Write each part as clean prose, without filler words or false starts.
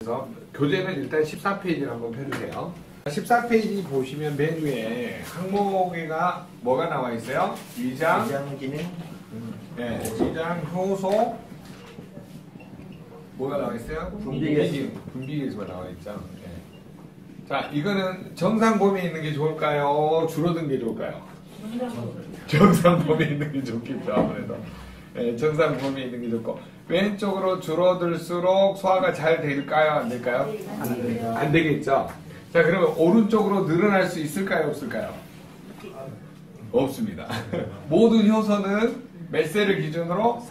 그래서 교재는 일단 14페이지를 한번 펴주세요. 14페이지 보시면 맨 위에 항목에가 뭐가 나와 있어요? 위장 기능, 네, 위장 효소 뭐가 나와 있어요? 분비계수가 나와 있죠. 네. 자, 이거는 정상 범위에 있는 게 좋을까요? 줄어든 게 좋을까요? 정상 범위에 있는 게 좋겠죠, 아무래도. 네, 정상 범위에 있는 게 좋고. 왼쪽으로 줄어들수록 소화가 잘 될까요? 안 될까요? 안 되겠죠. 자, 그러면 오른쪽으로 늘어날 수 있을까요? 없을까요? 없습니다. 모든 효소는 몇 세를 기준으로?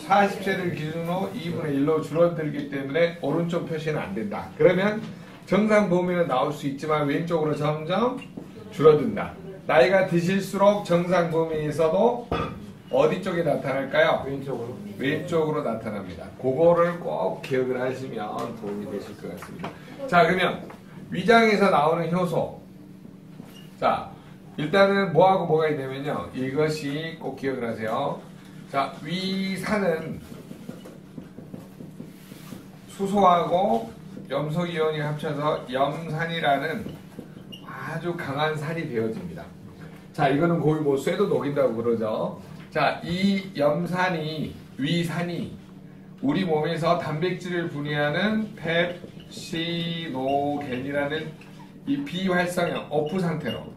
40세를 기준으로 2분의 1로 줄어들기 때문에 오른쪽 표시는 안 된다. 그러면 정상 범위는 나올 수 있지만 왼쪽으로 점점 줄어든다. 나이가 드실수록 정상 범위에서도 어디 쪽에 나타날까요? 왼쪽으로 나타납니다. 그거를 꼭 기억을 하시면 도움이 되실 것 같습니다. 자, 그러면 위장에서 나오는 효소. 자, 일단은 뭐하고 뭐가 있냐면요. 이것이 꼭 기억을 하세요. 자, 위산은 수소하고 염소이온이 합쳐서 염산이라는 아주 강한 산이 되어집니다. 자, 이거는 거의 뭐 쇠도 녹인다고 그러죠. 자, 이 염산이, 위산이 우리 몸에서 단백질을 분해하는 펩시노겐이라는 이 비활성형 오프 상태로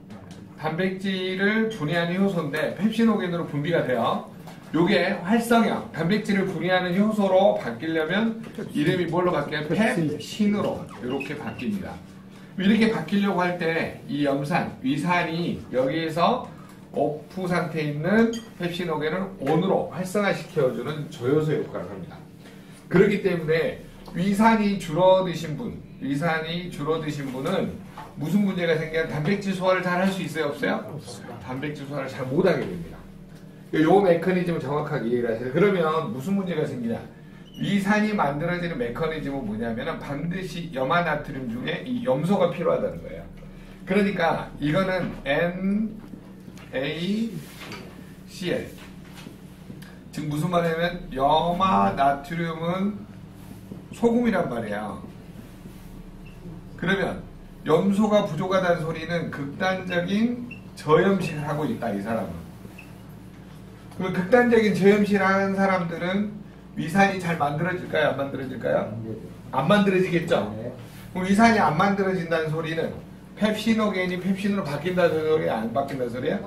단백질을 분해하는 효소인데 펩시노겐으로 분비가 돼요. 요게 활성형 단백질을 분해하는 효소로 바뀌려면 이름이 뭘로 바뀌어요? 펩신으로 이렇게 바뀝니다. 이렇게 바뀌려고 할 때 이 염산, 위산이 여기에서 오프 상태에 있는 펩시노겐을 온으로 활성화시켜주는 조효소 역할을 합니다. 그렇기 때문에 위산이 줄어드신 분은 무슨 문제가 생기면 단백질 소화를 잘 할 수 있어요? 없어요? 단백질 소화를 잘 못하게 됩니다. 이 메커니즘을 정확하게 이해를 하세요. 그러면 무슨 문제가 생기냐? 위산이 만들어지는 메커니즘은 뭐냐면 반드시 염화나트륨 중에 이 염소가 필요하다는 거예요. 그러니까 이거는 NaCl. 즉 무슨 말이냐면 염화나트륨은 소금이란 말이에요. 그러면 염소가 부족하다는 소리는 극단적인 저염식을 하고 있다, 이 사람은. 그럼 극단적인 저염식을 하는 사람들은 위산이 잘 만들어질까요? 안 만들어질까요? 안 만들어지겠죠? 그럼 위산이 안 만들어진다는 소리는 펩시노겐이 펩신으로 바뀐다는 소리야? 안 바뀐다는 소리야?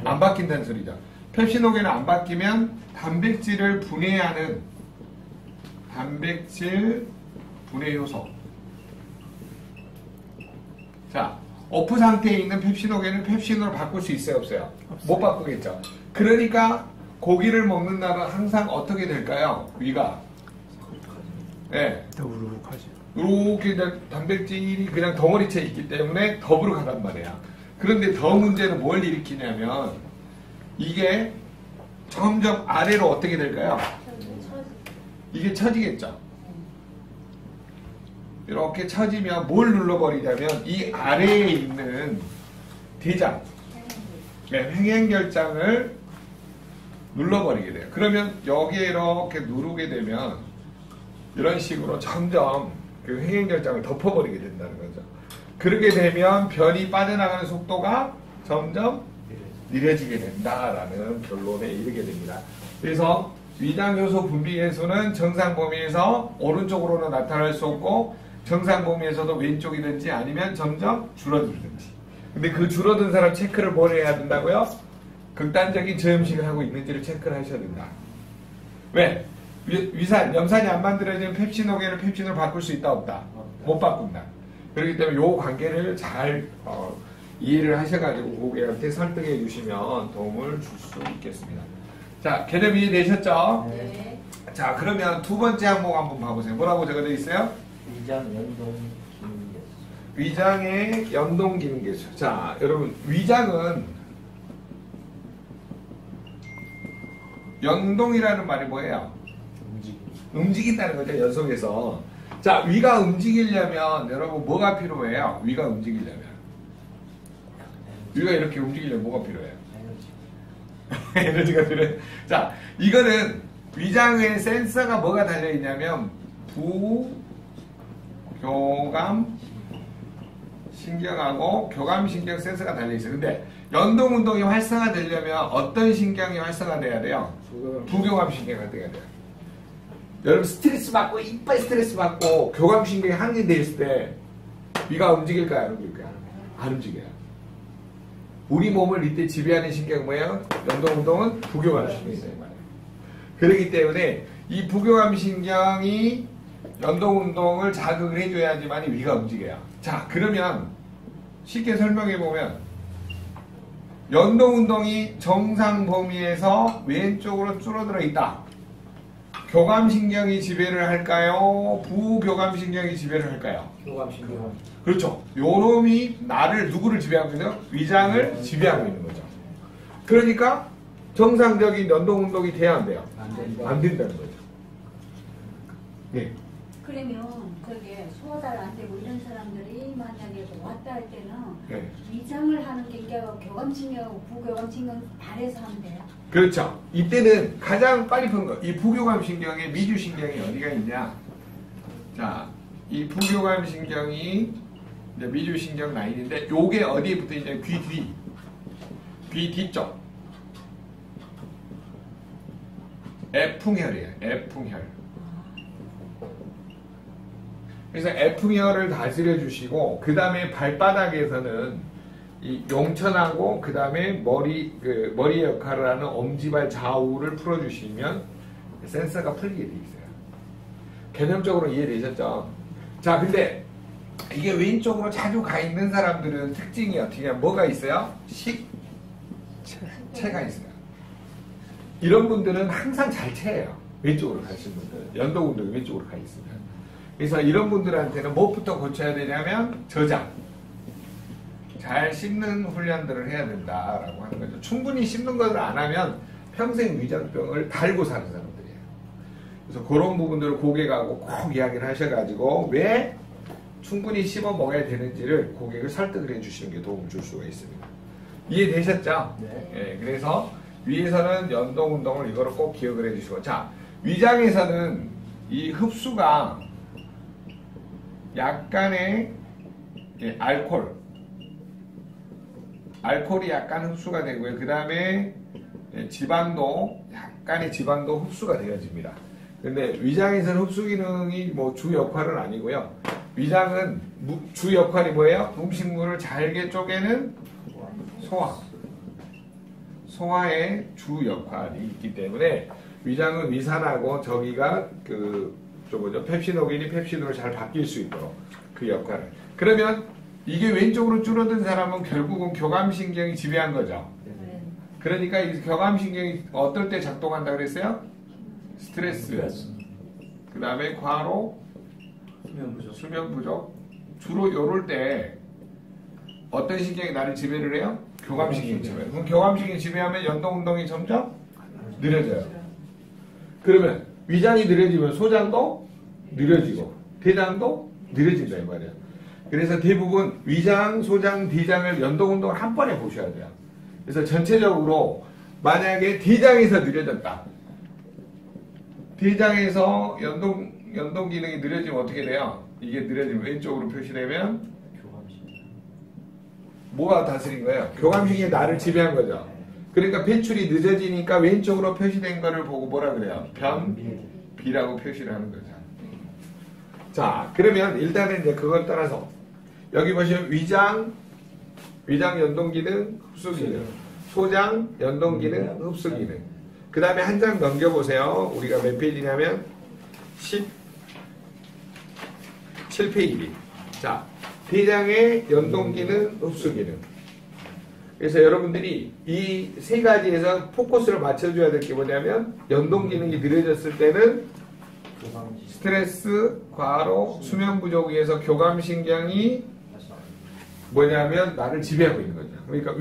안 바뀐다는 소리죠. 펩시노겐이 안 바뀌면 단백질을 분해하는 단백질 분해 효소. 자, 오프 상태에 있는 펩시노겐을 펩신으로 바꿀 수 있어요? 없어요? 못 바꾸겠죠. 그러니까 고기를 먹는 날은 항상 어떻게 될까요? 위가 네, 더부룩하죠. 이렇게 단백질이 그냥 덩어리째 있기 때문에 더부룩하단 말이야. 그런데 더 문제는 뭘 일으키냐면 이게 점점 아래로 어떻게 될까요? 이게 처지겠죠. 이렇게 처지면 뭘 눌러버리냐면 이 아래에 있는 대장, 네, 횡행결장을 눌러버리게 돼요. 그러면 여기에 이렇게 누르게 되면 이런 식으로 점점 그 횡행결장을 덮어버리게 된다는 거죠. 그렇게 되면 변이 빠져나가는 속도가 점점 느려지게 된다라는 결론에 이르게 됩니다. 그래서 위장효소 분비계수는 정상 범위에서 오른쪽으로는 나타날 수 없고 정상 범위에서도 왼쪽이든지 아니면 점점 줄어들든지. 근데 그 줄어든 사람 체크를 뭘 해야 된다고요? 극단적인 저염식을 하고 있는지를 체크를 하셔야 된다. 왜? 염산이 안 만들어지면 펩시노겐을 펩신으로 바꿀 수 있다 없다? 못 바꾼다. 그렇기 때문에 이 관계를 잘 이해를 하셔가지고 고객한테 설득해 주시면 도움을 줄 수 있겠습니다. 자, 개념 이해되셨죠? 네. 자, 그러면 두 번째 항목 한번 봐보세요. 뭐라고 적어져 있어요? 위장 연동 기능계수. 위장의 연동 기능계수. 자, 여러분 위장은 연동이라는 말이 뭐예요? 움직인다는 거죠, 연속해서. 자, 위가 움직이려면 여러분 뭐가 필요해요? 위가 움직이려면. 위가 이렇게 움직이려면 뭐가 필요해요? 에너지가 필요해요. 자, 이거는 위장에 센서가 뭐가 달려있냐면 교감 신경하고 교감 신경 센서가 달려 있어요. 근데 연동 운동이 활성화되려면 어떤 신경이 활성화돼야 돼요? 부교감 신경이 돼야 돼요. 여러분 스트레스 받고 이빨 스트레스 받고 교감 신경이 항진돼 있을 때 위가 움직일까요? 안 움직일까요? 안 움직여요. 우리 몸을 이때 지배하는 신경은 뭐예요? 연동 운동은 부교감 신경이다 이 말이에요. 그렇기 때문에 이 부교감 신경이 연동 운동을 자극을 해줘야지만 위가 움직여요. 자, 그러면 쉽게 설명해 보면 연동 운동이 정상 범위에서 왼쪽으로 줄어들어 있다. 교감 신경이 지배를 할까요? 부교감 신경이 지배를 할까요? 교감 신경. 그렇죠. 요놈이 누구를 지배하고 있는? 위장을 지배하고 있는 거죠. 그러니까 정상적인 연동 운동이 돼야 안 돼요? 안 된다는 거죠. 네. 그러면 저게 소화잘 안 되고 이런 사람들이 만약에 왔다 할 때는 네. 위장을 하는 게 이제 교감신경하고 부교감신경 발해서 하면 돼요. 그렇죠. 이때는 가장 빨리 푸는 거. 이 부교감 신경에 미주 신경이 어디가 있냐? 자, 이 부교감 신경이 이제 미주 신경 라인인데 요게 어디에 붙어 있냐? 귀 뒤. 귀 뒤쪽. 애풍혈이에요. 애풍혈. 그래서 애풍혈을 다스려 주시고 그 다음에 발바닥에서는 이 용천하고 그 다음에 머리 역할을 하는 엄지발 좌우를 풀어주시면 센서가 풀리게 돼 있어요. 개념적으로 이해되셨죠? 자, 근데 이게 왼쪽으로 자주 가 있는 사람들은 특징이 어떻게 하면 뭐가 있어요? 체가 있어요. 이런 분들은 항상 잘 체해요. 왼쪽으로 가시는 분들은. 연동 운동이 왼쪽으로 가 있으면. 그래서 이런 분들한테는 무엇부터 고쳐야 되냐면 저장. 잘 씹는 훈련들을 해야 된다라고 하는 거죠. 충분히 씹는 것을 안 하면 평생 위장병을 달고 사는 사람들이에요. 그래서 그런 부분들을 고객하고 꼭 이야기를 하셔가지고 왜 충분히 씹어 먹어야 되는지를 고객을 설득을 해주시는 게 도움을 줄 수가 있습니다. 이해되셨죠? 네. 예, 그래서 위에서는 연동 운동을 이거를 꼭 기억을 해주시고, 자, 위장에서는 이 흡수가 약간의 알코올이 약간 흡수가 되고요. 그 다음에 약간의 지방도 흡수가 되어집니다. 근데 위장에서는 흡수 기능이 뭐 주 역할은 아니고요. 위장은 주 역할이 뭐예요? 음식물을 잘게 쪼개는 소화의 주 역할이 있기 때문에 위장은 위산하고 저기가 펩시노겐이 펩시도로 잘 바뀔 수 있도록 그 역할을. 그러면 이게 왼쪽으로 줄어든 사람은 결국은 교감신경이 지배한 거죠. 그러니까 이 교감신경이 어떨 때 작동한다 그랬어요? 스트레스. 그 다음에 과로, 수면 부족. 주로 요럴 때 어떤 신경이 나를 지배를 해요? 교감신경이 지배해요. 그럼 교감신경이 지배하면 연동운동이 점점 느려져요. 그러면 위장이 느려지면 소장도 느려지고 대장도 느려진다 이 말이에요. 그래서 대부분 위장, 소장, 대장을 연동운동을 한 번에 보셔야 돼요. 그래서 전체적으로 만약에 대장에서 느려졌다. 대장에서 연동 기능이 느려지면 어떻게 돼요? 이게 느려지면 왼쪽으로 표시되면 뭐가 다스린 거예요? 교감신경이 나를 지배한 거죠. 그러니까 배출이 늦어지니까 왼쪽으로 표시된 거를 보고 뭐라 그래요? 변비라고 표시를 하는 거죠. 자, 그러면 일단은 이제 그걸 따라서 여기 보시면 위장 연동기능, 흡수기능, 소장 연동기능, 흡수기능. 그 다음에 한 장 넘겨보세요. 우리가 몇 페이지냐면 17페이지. 자, 대장의 연동기능, 흡수기능. 그래서 여러분들이 이 세 가지에서 포커스를 맞춰줘야 될 게 뭐냐면 연동기능이 느려졌을 때는 스트레스, 과로, 수면 부족에 의해서 교감신경이 뭐냐면 나를 지배하고 있는 거죠. 그러니까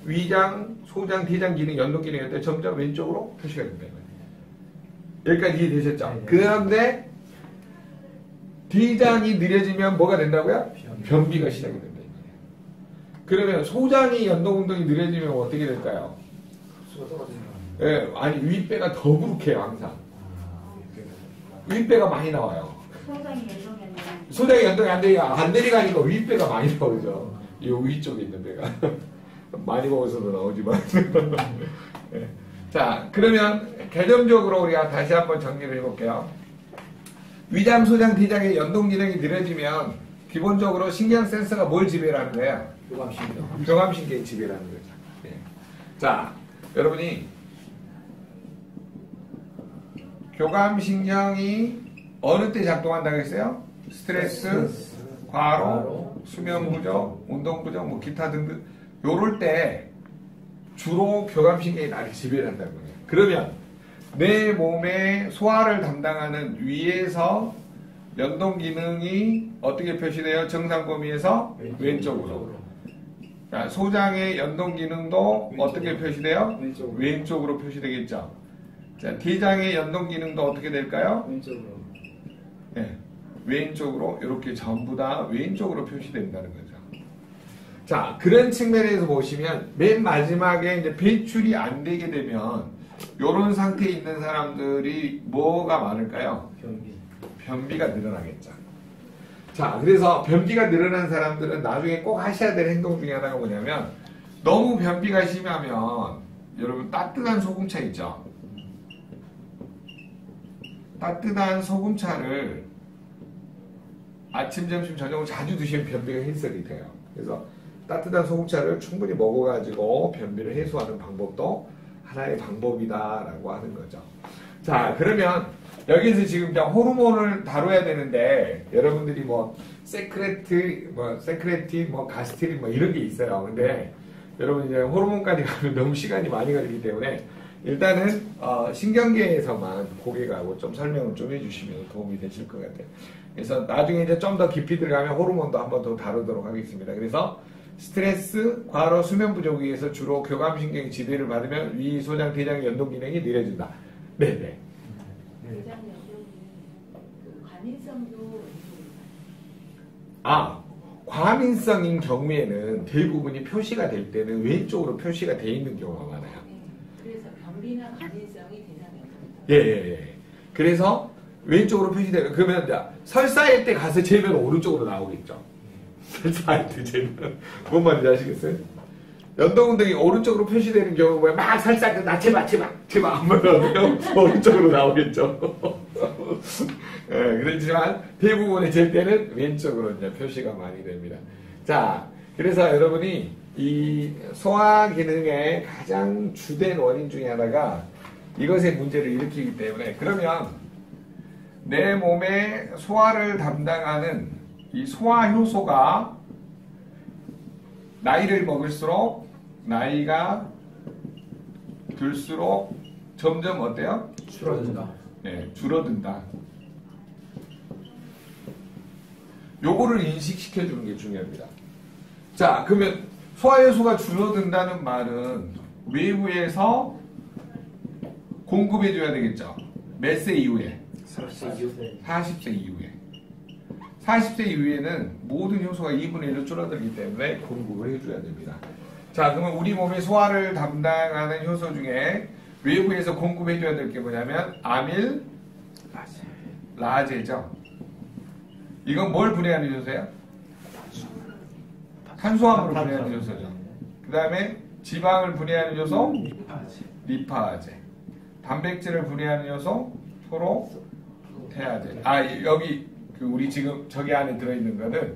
위장, 소장, 대장 기능, 연동 기능일 때 점점 왼쪽으로 표시가 된다. 여기까지 이해되셨죠? 그런데 대장이 느려지면 뭐가 된다고요? 변비가 시작이 된다. 그러면 소장이 연동운동이 느려지면 어떻게 될까요? 예, 아니 윗배가 더부룩해요 항상. 윗배가 많이 나와요. 소장이 연동했네. 소장의 연동이 안 내려가니까 윗배가 많이 나오죠. 이 위쪽에 있는 배가. 많이 먹어서도 나오지만. 네. 자, 그러면 개념적으로 우리가 다시 한번 정리를 해볼게요. 위장, 소장, 대장의 연동 기능이 느려지면 기본적으로 신경 센서가 뭘 지배를 하는 거예요? 교감신경. 교감신경이 지배를 하는 거죠. 네. 자, 여러분이 교감신경이 어느 때 작동한다고 했어요? 스트레스, 과로, 수면 부족, 운동 부족, 뭐 기타 등등 요럴 때 주로 교감신경이 나를 지배를 한다는 거예요. 그러면 내 몸의 소화를 담당하는 위에서 연동 기능이 어떻게 표시돼요? 정상 범위에서 왼쪽으로. 자, 소장의 연동 기능도 어떻게 표시돼요? 왼쪽으로 표시되겠죠. 자, 대장의 연동 기능도 어떻게 될까요? 왼쪽으로. 네, 왼쪽으로 이렇게 전부 다 왼쪽으로 표시된다는 거죠. 자, 그런 측면에서 보시면 맨 마지막에 이제 배출이 안 되게 되면 이런 상태에 있는 사람들이 뭐가 많을까요? 변비가 늘어나겠죠. 자, 그래서 변비가 늘어난 사람들은 나중에 꼭 하셔야 될 행동 중에 하나가 뭐냐면 너무 변비가 심하면 여러분 따뜻한 소금차 있죠? 따뜻한 소금차를 아침, 점심, 저녁을 자주 드시면 변비가 해소가 돼요. 그래서 따뜻한 소금차를 충분히 먹어가지고 변비를 해소하는 방법도 하나의 방법이다라고 하는 거죠. 자, 그러면 여기서 지금 이제 호르몬을 다뤄야 되는데 여러분들이 뭐 세크레티, 뭐 가스트린 뭐 이런 게 있어요. 근데 여러분 이제 호르몬까지 가면 너무 시간이 많이 걸리기 때문에 일단은 신경계에서만 고개 가고 좀 설명을 좀 해주시면 도움이 되실 것 같아요. 그래서 나중에 이제 좀 더 깊이 들어가면 호르몬도 한 번 더 다루도록 하겠습니다. 그래서 스트레스, 과로, 수면 부족에 의해서 주로 교감신경이 지배를 받으면 위, 소장, 대장 연동 기능이 느려진다. 네네. 대장 연동이 그 과민성도 과민성인 경우에는 대부분이 표시가 될 때는 왼쪽으로 표시가 돼 있는 경우가 많아요. 그래서 변비나 과민성이 대장 연동. 예. 그래서 왼쪽으로 표시되면 그러면 이제 설사할 때 가서 재면 오른쪽으로 나오겠죠. 설사할 때 재면 뭔 말인지 아시겠어요? 연동운동이 오른쪽으로 표시되는 경우가 막 설사할 때 나 제발 하면 오른쪽으로 나오겠죠. 예, 그렇지만 대부분의 잴 때는 왼쪽으로 이제 표시가 많이 됩니다. 자, 그래서 여러분이 이 소화 기능의 가장 주된 원인 중에 하나가 이것의 문제를 일으키기 때문에 그러면 내 몸의 소화를 담당하는 이 소화 효소가 나이를 먹을수록 나이가 들수록 점점 어때요? 줄어든다. 네, 줄어든다. 요거를 인식시켜 주는 게 중요합니다. 자, 그러면 소화효소가 줄어든다는 말은 외부에서 공급해 줘야 되겠죠. 몇 세 이후에? 40세 이후에. 40세 이후에는 모든 효소가 2분의 1로 줄어들기 때문에 공급을 해줘야 됩니다. 자, 그러면 우리 몸의 소화를 담당하는 효소 중에 외부에서 공급해줘야 될 게 뭐냐면 아밀 라제죠. 이건 뭘 분해하는 효소예요? 탄수화물을 분해하는 효소죠. 그 다음에 지방을 분해하는 효소 리파제. 단백질을 분해하는 효소 프로테아제. 여기 우리 지금 저기 안에 들어있는 거는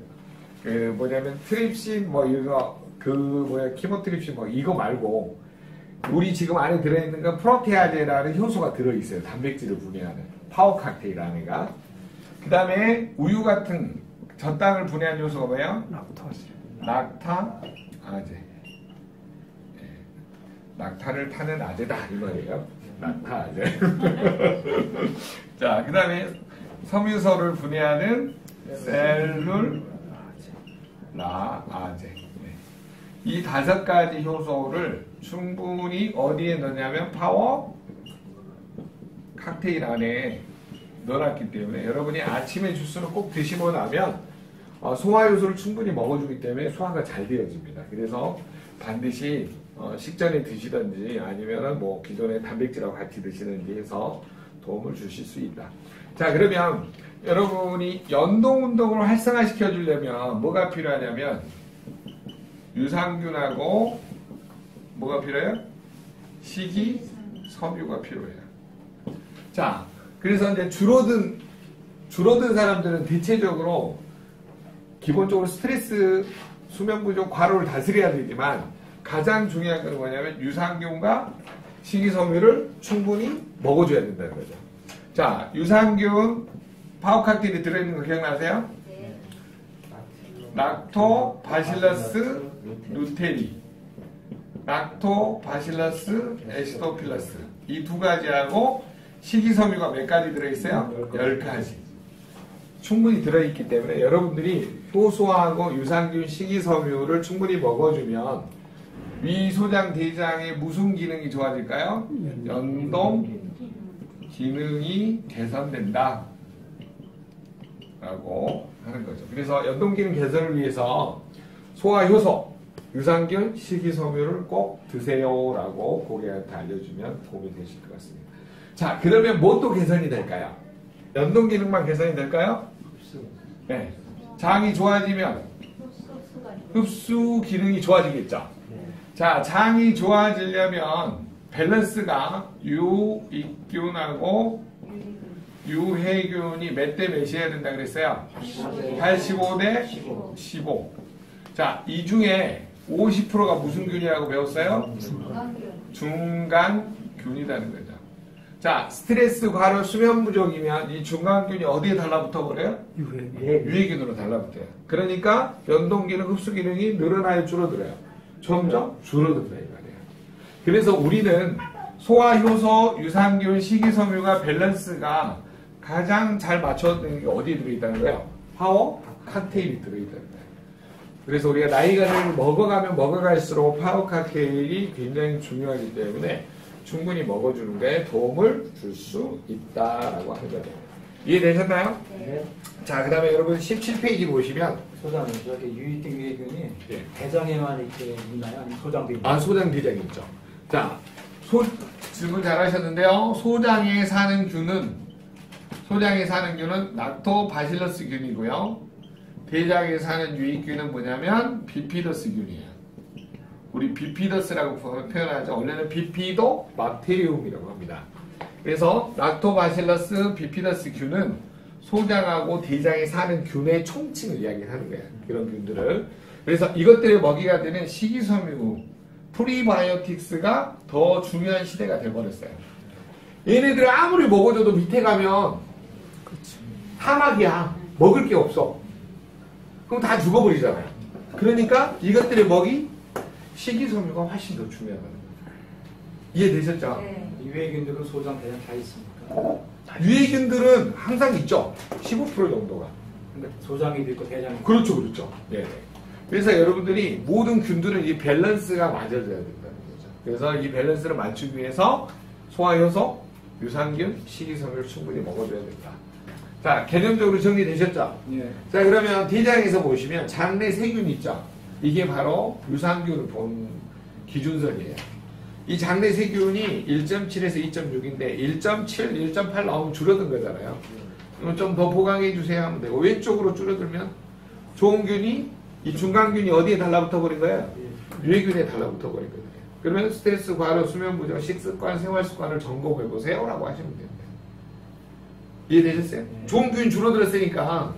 그 뭐냐면 트립신 뭐 이거 키모트립신 뭐 이거 말고 우리 지금 안에 들어있는 건 프로테아제라는 효소가 들어있어요. 단백질을 분해하는 파워 칵테일 안에가. 그 다음에 우유 같은 젖당을 분해하는 효소가 뭐예요? 락타아제. 네. 낙타를 타는 아제다 이 말이에요. 낙타아제. 자, 그 다음에 섬유소를 분해하는 셀룰라아제. 네. 이 5가지 효소를 충분히 어디에 넣냐면 파워 칵테일 안에 넣어놨기 때문에 여러분이 아침에 주스를 꼭 드시고 나면 소화효소를 충분히 먹어주기 때문에 소화가 잘 되어집니다. 그래서 반드시 식전에 드시든지 아니면은 뭐 기존에 단백질하고 같이 드시든지 해서 도움을 주실 수 있다. 자, 그러면 여러분이 연동운동을 활성화시켜 주려면 뭐가 필요하냐면 유산균하고 뭐가 필요해요? 식이섬유가 필요해요. 자, 그래서 이제 줄어든 사람들은 대체적으로 기본적으로 스트레스, 수면 부족, 과로를 다스려야 되지만 가장 중요한 건 뭐냐면 유산균과 식이섬유를 충분히 먹어줘야 된다는 거죠. 자, 유산균 파워칵테일이 들어있는 거 기억나세요? 네. 락토바실러스 누테리, 락토바실러스 에시도필러스 이 두 가지하고 식이섬유가 몇 가지 들어있어요? 10가지. 충분히 들어있기 때문에 여러분들이 효소하고 유산균, 식이섬유를 충분히 먹어주면 위소장, 대장의 무슨 기능이 좋아질까요? 연동 기능이 개선된다 라고 하는 거죠. 그래서 연동 기능 개선을 위해서 소화 효소, 유산균, 식이섬유를 꼭 드세요 라고 고객한테 알려주면 도움이 되실 것 같습니다. 자, 그러면 뭐 또 개선이 될까요? 연동 기능만 개선이 될까요? 네. 장이 좋아지면 흡수 기능이 좋아지겠죠. 자, 장이 좋아지려면 밸런스가 유익균하고 유해균이 몇 대 몇이어야 된다 그랬어요? 85 대 15. 자, 이 중에 50%가 무슨 균이라고 배웠어요? 중간균이라는 거죠. 자, 스트레스, 과로, 수면 부족이면 이 중간균이 어디에 달라붙어 버려요? 유해균으로 달라붙어요. 그러니까 연동 기능, 흡수 기능이 늘어나요, 줄어들어요? 점점 줄어든다 이 말이에요. 그래서 우리는 소화 효소, 유산균, 식이섬유가 밸런스가 가장 잘 맞춰지는 게 어디에 들어있다는 거예요? 파워 칵테일이 들어있다는 거예요. 그래서 우리가 나이가 먹어가면 먹어갈수록 파워 칵테일이 굉장히 중요하기 때문에 충분히 먹어주는 데 도움을 줄 수 있다라고 하는 거죠. 이해되셨나요? 네. 자, 그 다음에 여러분 17페이지 보시면 소장은 저렇게 유익균, 유해균이 예. 대장에만 이렇게 있나요? 아니면 소장도 있나요? 아, 소장 대장이 있죠. 자, 질문 잘 하셨는데요. 소장에 사는 균은 락토바실러스 균이고요. 대장에 사는 유익균은 뭐냐면 비피더스 균이에요. 우리 비피더스라고 표현하죠. 원래는 비피도 박테리움이라고 합니다. 그래서 락토바실러스 비피더스 균은 소장하고 대장에 사는 균의 총칭을 이야기하는 거예요. 이런 균들을. 그래서 이것들의 먹이가 되는 식이섬유, 프리바이오틱스가 더 중요한 시대가 돼버렸어요. 얘네들을 아무리 먹어줘도 밑에 가면 사막이야. 먹을 게 없어. 그럼 다 죽어버리잖아요. 그러니까 이것들의 먹이 식이섬유가 훨씬 더 중요하다는 거죠. 이해되셨죠? 네. 유해균들은 소장, 대장 다 있습니까? 유해균들은 항상 있죠. 15% 정도가. 그러니까 소장이 있고 대장이 있고. 그렇죠, 그렇죠. 네. 그래서 여러분들이 모든 균들은 이 밸런스가 맞아져야 된다는 거죠. 그래서 이 밸런스를 맞추기 위해서 소화효소, 유산균, 식이섬유를 충분히 먹어줘야 된다. 자, 개념적으로 정리되셨죠? 예. 자, 그러면 대장에서 보시면 장내 세균 있죠? 이게 바로 유산균을 본 기준선이에요. 이 장내 세균이 1.7에서 2.6인데 1.7, 1.8 나오면 줄어든 거잖아요. 그럼 좀 더 보강해 주세요 하면 되고 왼쪽으로 줄어들면 좋은 균이 이 중간균이 어디에 달라붙어 버린 거예요? 유해균에 달라붙어 버린 거예요. 그러면 스트레스, 과로, 수면 부족, 식습관, 생활 습관을 점검해 보세요 라고 하시면 됩니다. 이해되셨어요? 좋은 균 줄어들었으니까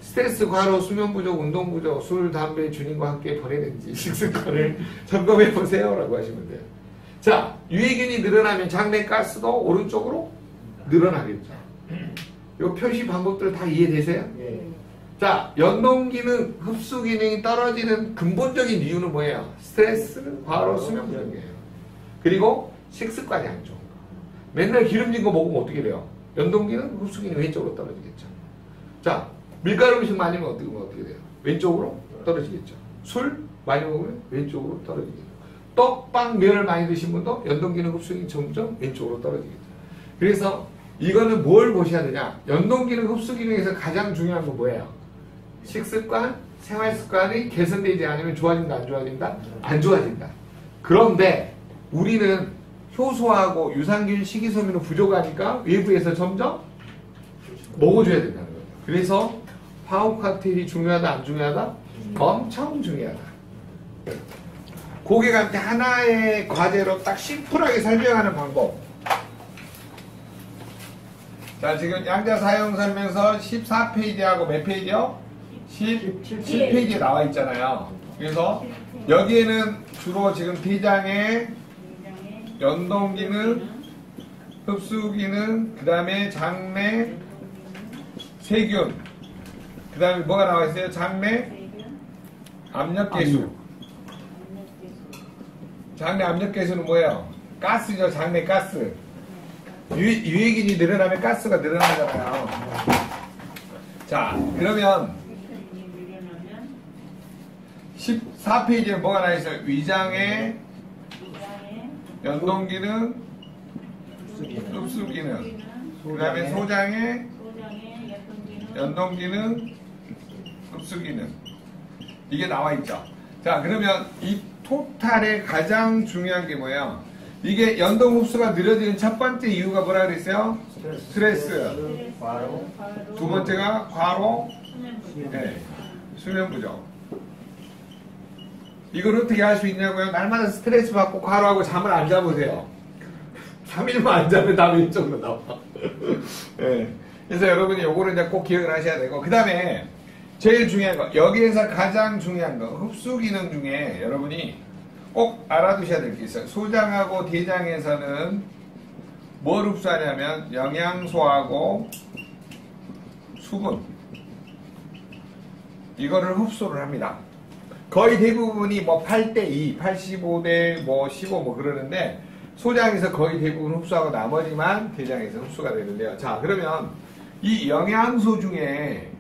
스트레스, 과로, 수면 부족, 운동 부족, 술, 담배, 주님과 함께 보내는지 식습관을 점검해 보세요 라고 하시면 돼요. 자, 유해균이 늘어나면 장내 가스도 오른쪽으로 늘어나겠죠. 이 표시 방법들 다 이해되세요? 예. 자, 연동 기능, 흡수 기능이 떨어지는 근본적인 이유는 뭐예요? 스트레스, 과로, 수면 부족이에요. 그리고 식습관이 안 좋은 거. 맨날 기름진 거 먹으면 어떻게 돼요? 연동 기능, 흡수 기능 왼쪽으로 떨어지겠죠. 자, 밀가루 음식 많이 먹으면 어떻게 돼요? 왼쪽으로 떨어지겠죠. 술 많이 먹으면 왼쪽으로 떨어지겠죠. 떡, 빵, 면을 많이 드신 분도 연동 기능, 흡수 기능 점점 왼쪽으로 떨어지겠죠. 그래서 이거는 뭘 보셔야 되냐? 연동 기능, 흡수 기능에서 가장 중요한 건 뭐예요? 식습관, 생활 습관이 개선되지 않으면 좋아진다, 안 좋아진다? 안 좋아진다. 그런데 우리는 효소하고 유산균 식이섬유는 부족하니까 외부에서 점점 먹어줘야 된다는 거예요. 그래서 화학 칵테일이 중요하다 안 중요하다? 엄청 중요하다. 고객한테 하나의 과제로 딱 심플하게 설명하는 방법. 자, 지금 양자 사용 설명서 14페이지하고 몇 페이지요? 17페이지에 나와 있잖아요. 그래서 여기에는 주로 지금 대장의 연동기능, 흡수기능, 그 다음에 장내 세균, 그 다음에 뭐가 나와 있어요? 장내 압력계수. 장내 압력계수는 뭐예요? 가스죠. 장내 가스. 유해균이 늘어나면 가스가 늘어나잖아요. 자, 그러면 14페이지에 뭐가 나와 있어요? 위장의 연동기능, 흡수기능, 그 다음에 소장의 연동기능, 흡수기능. 이게 나와 있죠. 자, 그러면 이 토탈의 가장 중요한 게 뭐예요? 이게 연동 흡수가 느려지는 첫 번째 이유가 뭐라 그랬어요? 스트레스. 과로. 두 번째가 과로, 네, 수면 부족. 이걸 어떻게 할 수 있냐고요? 날마다 스트레스 받고 과로하고 잠을 안 자보세요. 3일만 안 자면 다음에 이쪽으로 나와. 네. 그래서 여러분이 요거를 이제 꼭 기억을 하셔야 되고, 그 다음에 제일 중요한 거, 여기에서 가장 중요한 거, 흡수 기능 중에 여러분이 꼭 알아두셔야 될 게 있어요. 소장하고 대장에서는 뭘 흡수하냐면 영양소하고 수분, 이거를 흡수를 합니다. 거의 대부분이 뭐 8대2, 85대 뭐 15 뭐 그러는데 소장에서 거의 대부분 흡수하고 나머지만 대장에서 흡수가 되는데요. 자, 그러면 이 영양소 중에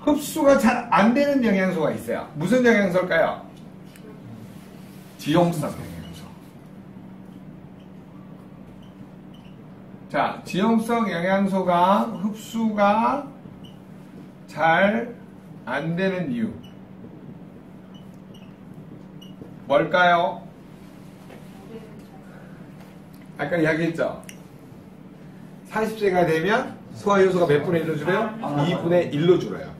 흡수가 잘 안 되는 영양소가 있어요. 무슨 영양소일까요? 지용성 영양소. 자, 지용성 영양소가 흡수가 잘 안 되는 이유 뭘까요? 아까 이야기했죠? 40세가 되면 소화효소가 몇 분의 1로 줄어요? 2분의 1로 줄어요.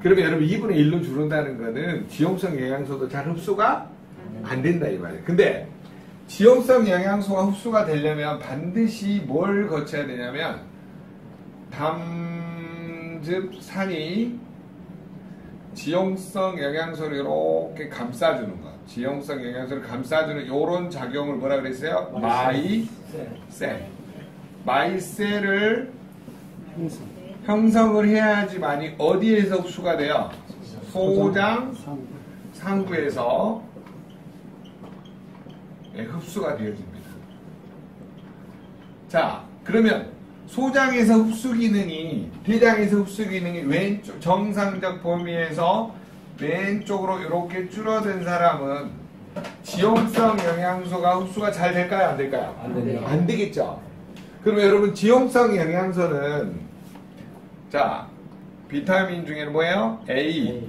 그러면 여러분 2분의 1로 줄는다는 거는 지용성 영양소도 잘 흡수가 안 된다 이 말이에요. 근데 지용성 영양소가 흡수가 되려면 반드시 뭘 거쳐야 되냐면 담즙산이 지용성 영양소를 이렇게 감싸주는 것. 지용성 영양소를 감싸주는 이런 작용을 뭐라 그랬어요? 마이셀. 마이셀을 형성을 해야지만이 어디에서 흡수가 돼요? 소장 상부에서 흡수가 되어집니다. 자, 그러면 소장에서 흡수 기능이, 대장에서 흡수 기능이 왼쪽, 정상적 범위에서 왼쪽으로 이렇게 줄어든 사람은 지용성 영양소가 흡수가 잘 될까요? 안 될까요? 안 되네요. 안 되겠죠? 그러면 여러분 지용성 영양소는 자, 비타민 중에는 뭐예요? A,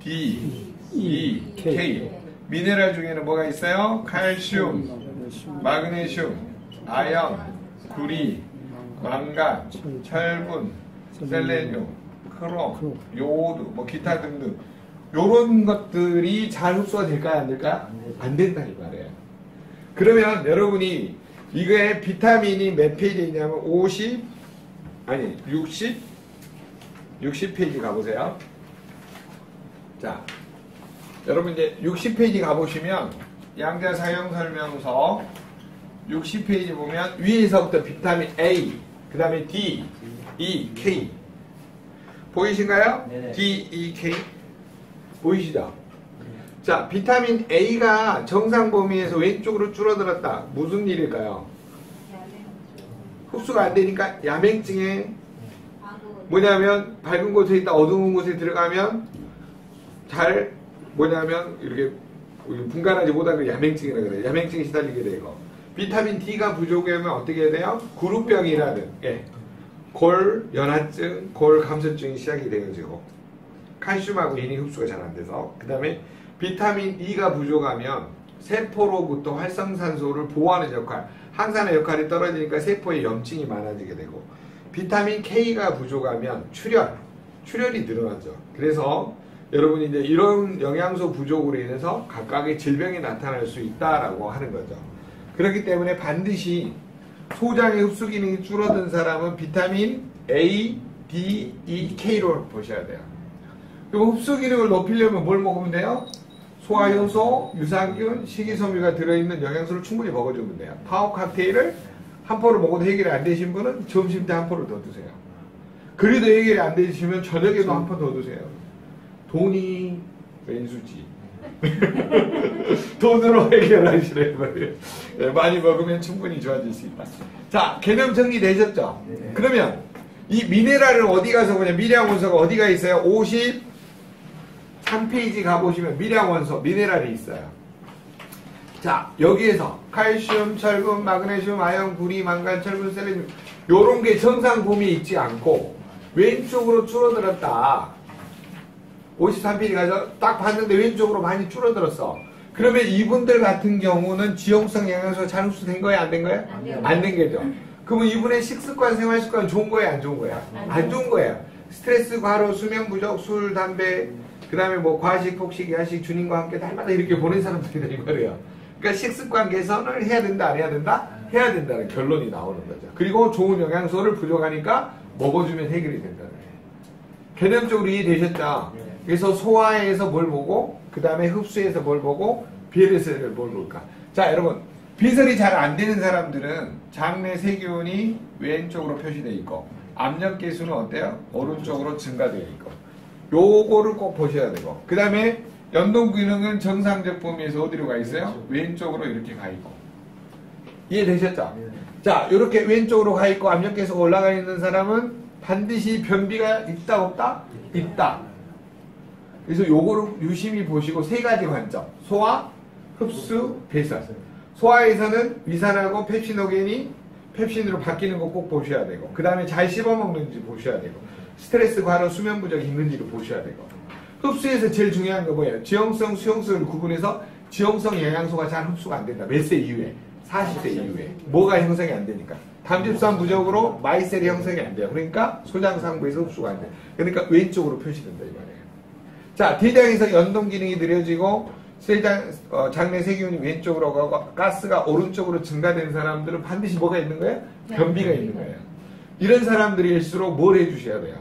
D, E, K. 미네랄 중에는 뭐가 있어요? 칼슘, 마그네슘, 아연, 구리, 망간, 철분, 셀레늄, 크롬, 요오드, 뭐 기타 등등 요런 것들이 잘 흡수가 될까요? 안 될까요? 안 된다 이 말이에요. 그러면 여러분이 이거에 비타민이 몇 페이지에 있냐면 60페이지 가보세요. 자, 여러분 이제 60페이지 가보시면 양자 사용 설명서 60페이지 보면 위에서부터 비타민 A, 그 다음에 D, E, K 보이신가요? 네네. D, E, K 보이시죠? 자, 비타민 A가 정상 범위에서 왼쪽으로 줄어들었다. 무슨 일일까요? 흡수가 안 되니까 야맹증에 뭐냐면 밝은 곳에 있다 어두운 곳에 들어가면 잘 뭐냐면 이렇게 분간하지 못하는 야맹증이라 그래요. 야맹증에 시달리게 되고 비타민 D가 부족하면 어떻게 해야 돼요? 구루병이라는 골 연화증, 골 감소증이 시작이 되어지고 칼슘하고 인이 흡수가 잘 안 돼서 그 다음에 비타민 E가 부족하면 세포로부터 활성산소를 보호하는 역할, 항산화 역할이 떨어지니까 세포에 염증이 많아지게 되고, 비타민 K가 부족하면 출혈이 늘어나죠. 그래서 여러분이 이제 이런 영양소 부족으로 인해서 각각의 질병이 나타날 수 있다라고 하는 거죠. 그렇기 때문에 반드시 소장의 흡수 기능이 줄어든 사람은 비타민 A, D, E, K로 보셔야 돼요. 그리고 흡수 기능을 높이려면 뭘 먹으면 돼요? 소화효소, 유산균, 식이섬유가 들어있는 영양소를 충분히 먹어주면 돼요. 파워 칵테일을 한 포를 먹어도 해결이 안 되신 분은 점심 때 한 포를 더 드세요. 그래도 해결이 안 되시면 저녁에도 한 포 더 드세요. 돈이 왼수지. 돈으로 해결하시래 말이에요. 네, 많이 먹으면 충분히 좋아질 수 있다. 자, 개념 정리되셨죠? 네. 그러면 이 미네랄을 어디 가서 보냐? 미량 원소가 어디가 있어요? 53페이지 가보시면 미량 원소, 미네랄이 있어요. 자, 여기에서 칼슘, 철분, 마그네슘, 아연, 구리, 망간, 철분, 셀레늄 요런 게 정상 범위에 있지 않고 왼쪽으로 줄어들었다. 53페이지 가서 딱 봤는데 왼쪽으로 많이 줄어들었어. 그러면 이분들 같은 경우는 지용성 영양소가 잘 흡수된 거야? 안 된 거야? 안 된 거죠. 그러면 이분의 식습관, 생활습관 좋은 거야? 안 좋은 거야? 안 좋은 거야. 스트레스, 과로, 수면 부족, 술, 담배, 그 다음에 뭐 과식, 폭식, 야식, 주님과 함께 날마다 이렇게 보낸 사람들이 된 거래요. 그러니까 식습관 개선을 해야 된다, 안 해야 된다? 해야 된다는 결론이 나오는 거죠. 그리고 좋은 영양소를 부족하니까 먹어주면 해결이 된다는 거예요. 개념적으로 이해되셨죠? 그래서 소화에서 뭘 보고, 그 다음에 흡수에서 뭘 보고, 비엘에서 뭘 볼까? 자, 여러분, 비설이 잘 안 되는 사람들은 장내 세균이 왼쪽으로 표시되어 있고, 압력 계수는 어때요? 오른쪽으로 증가되어 있고, 요거를 꼭 보셔야 되고, 그 다음에 연동 기능은 정상적 범위에서 어디로 가 있어요? 왼쪽으로 이렇게 가 있고. 이해되셨죠? 자, 이렇게 왼쪽으로 가 있고 압력 계수가 올라가 있는 사람은 반드시 변비가 있다 없다? 있다. 그래서 요거를 유심히 보시고 세 가지 관점. 소화, 흡수, 배설. 소화에서는 위산하고 펩시노겐이 펩신으로 바뀌는 거 꼭 보셔야 되고, 그 다음에 잘 씹어먹는지 보셔야 되고, 스트레스, 과로, 수면 부족이 있는지를 보셔야 되고, 흡수에서 제일 중요한 거 뭐예요? 지용성, 수용성을 구분해서 지용성 영양소가 잘 흡수가 안 된다. 몇 세 이후에? 40세 이후에. 뭐가 형성이 안 되니까? 담즙산 부족으로 마이셀이 형성이 안 돼요. 그러니까 소장상부에서 흡수가 안 돼요. 그러니까 왼쪽으로 표시된다 이 말이에요. 자, 대장에서 연동 기능이 느려지고 장내 세균이 왼쪽으로 가고 가스가 오른쪽으로 증가된 사람들은 반드시 뭐가 있는 거예요? 변비가 있는 거예요. 이런 사람들일수록 뭘 해주셔야 돼요?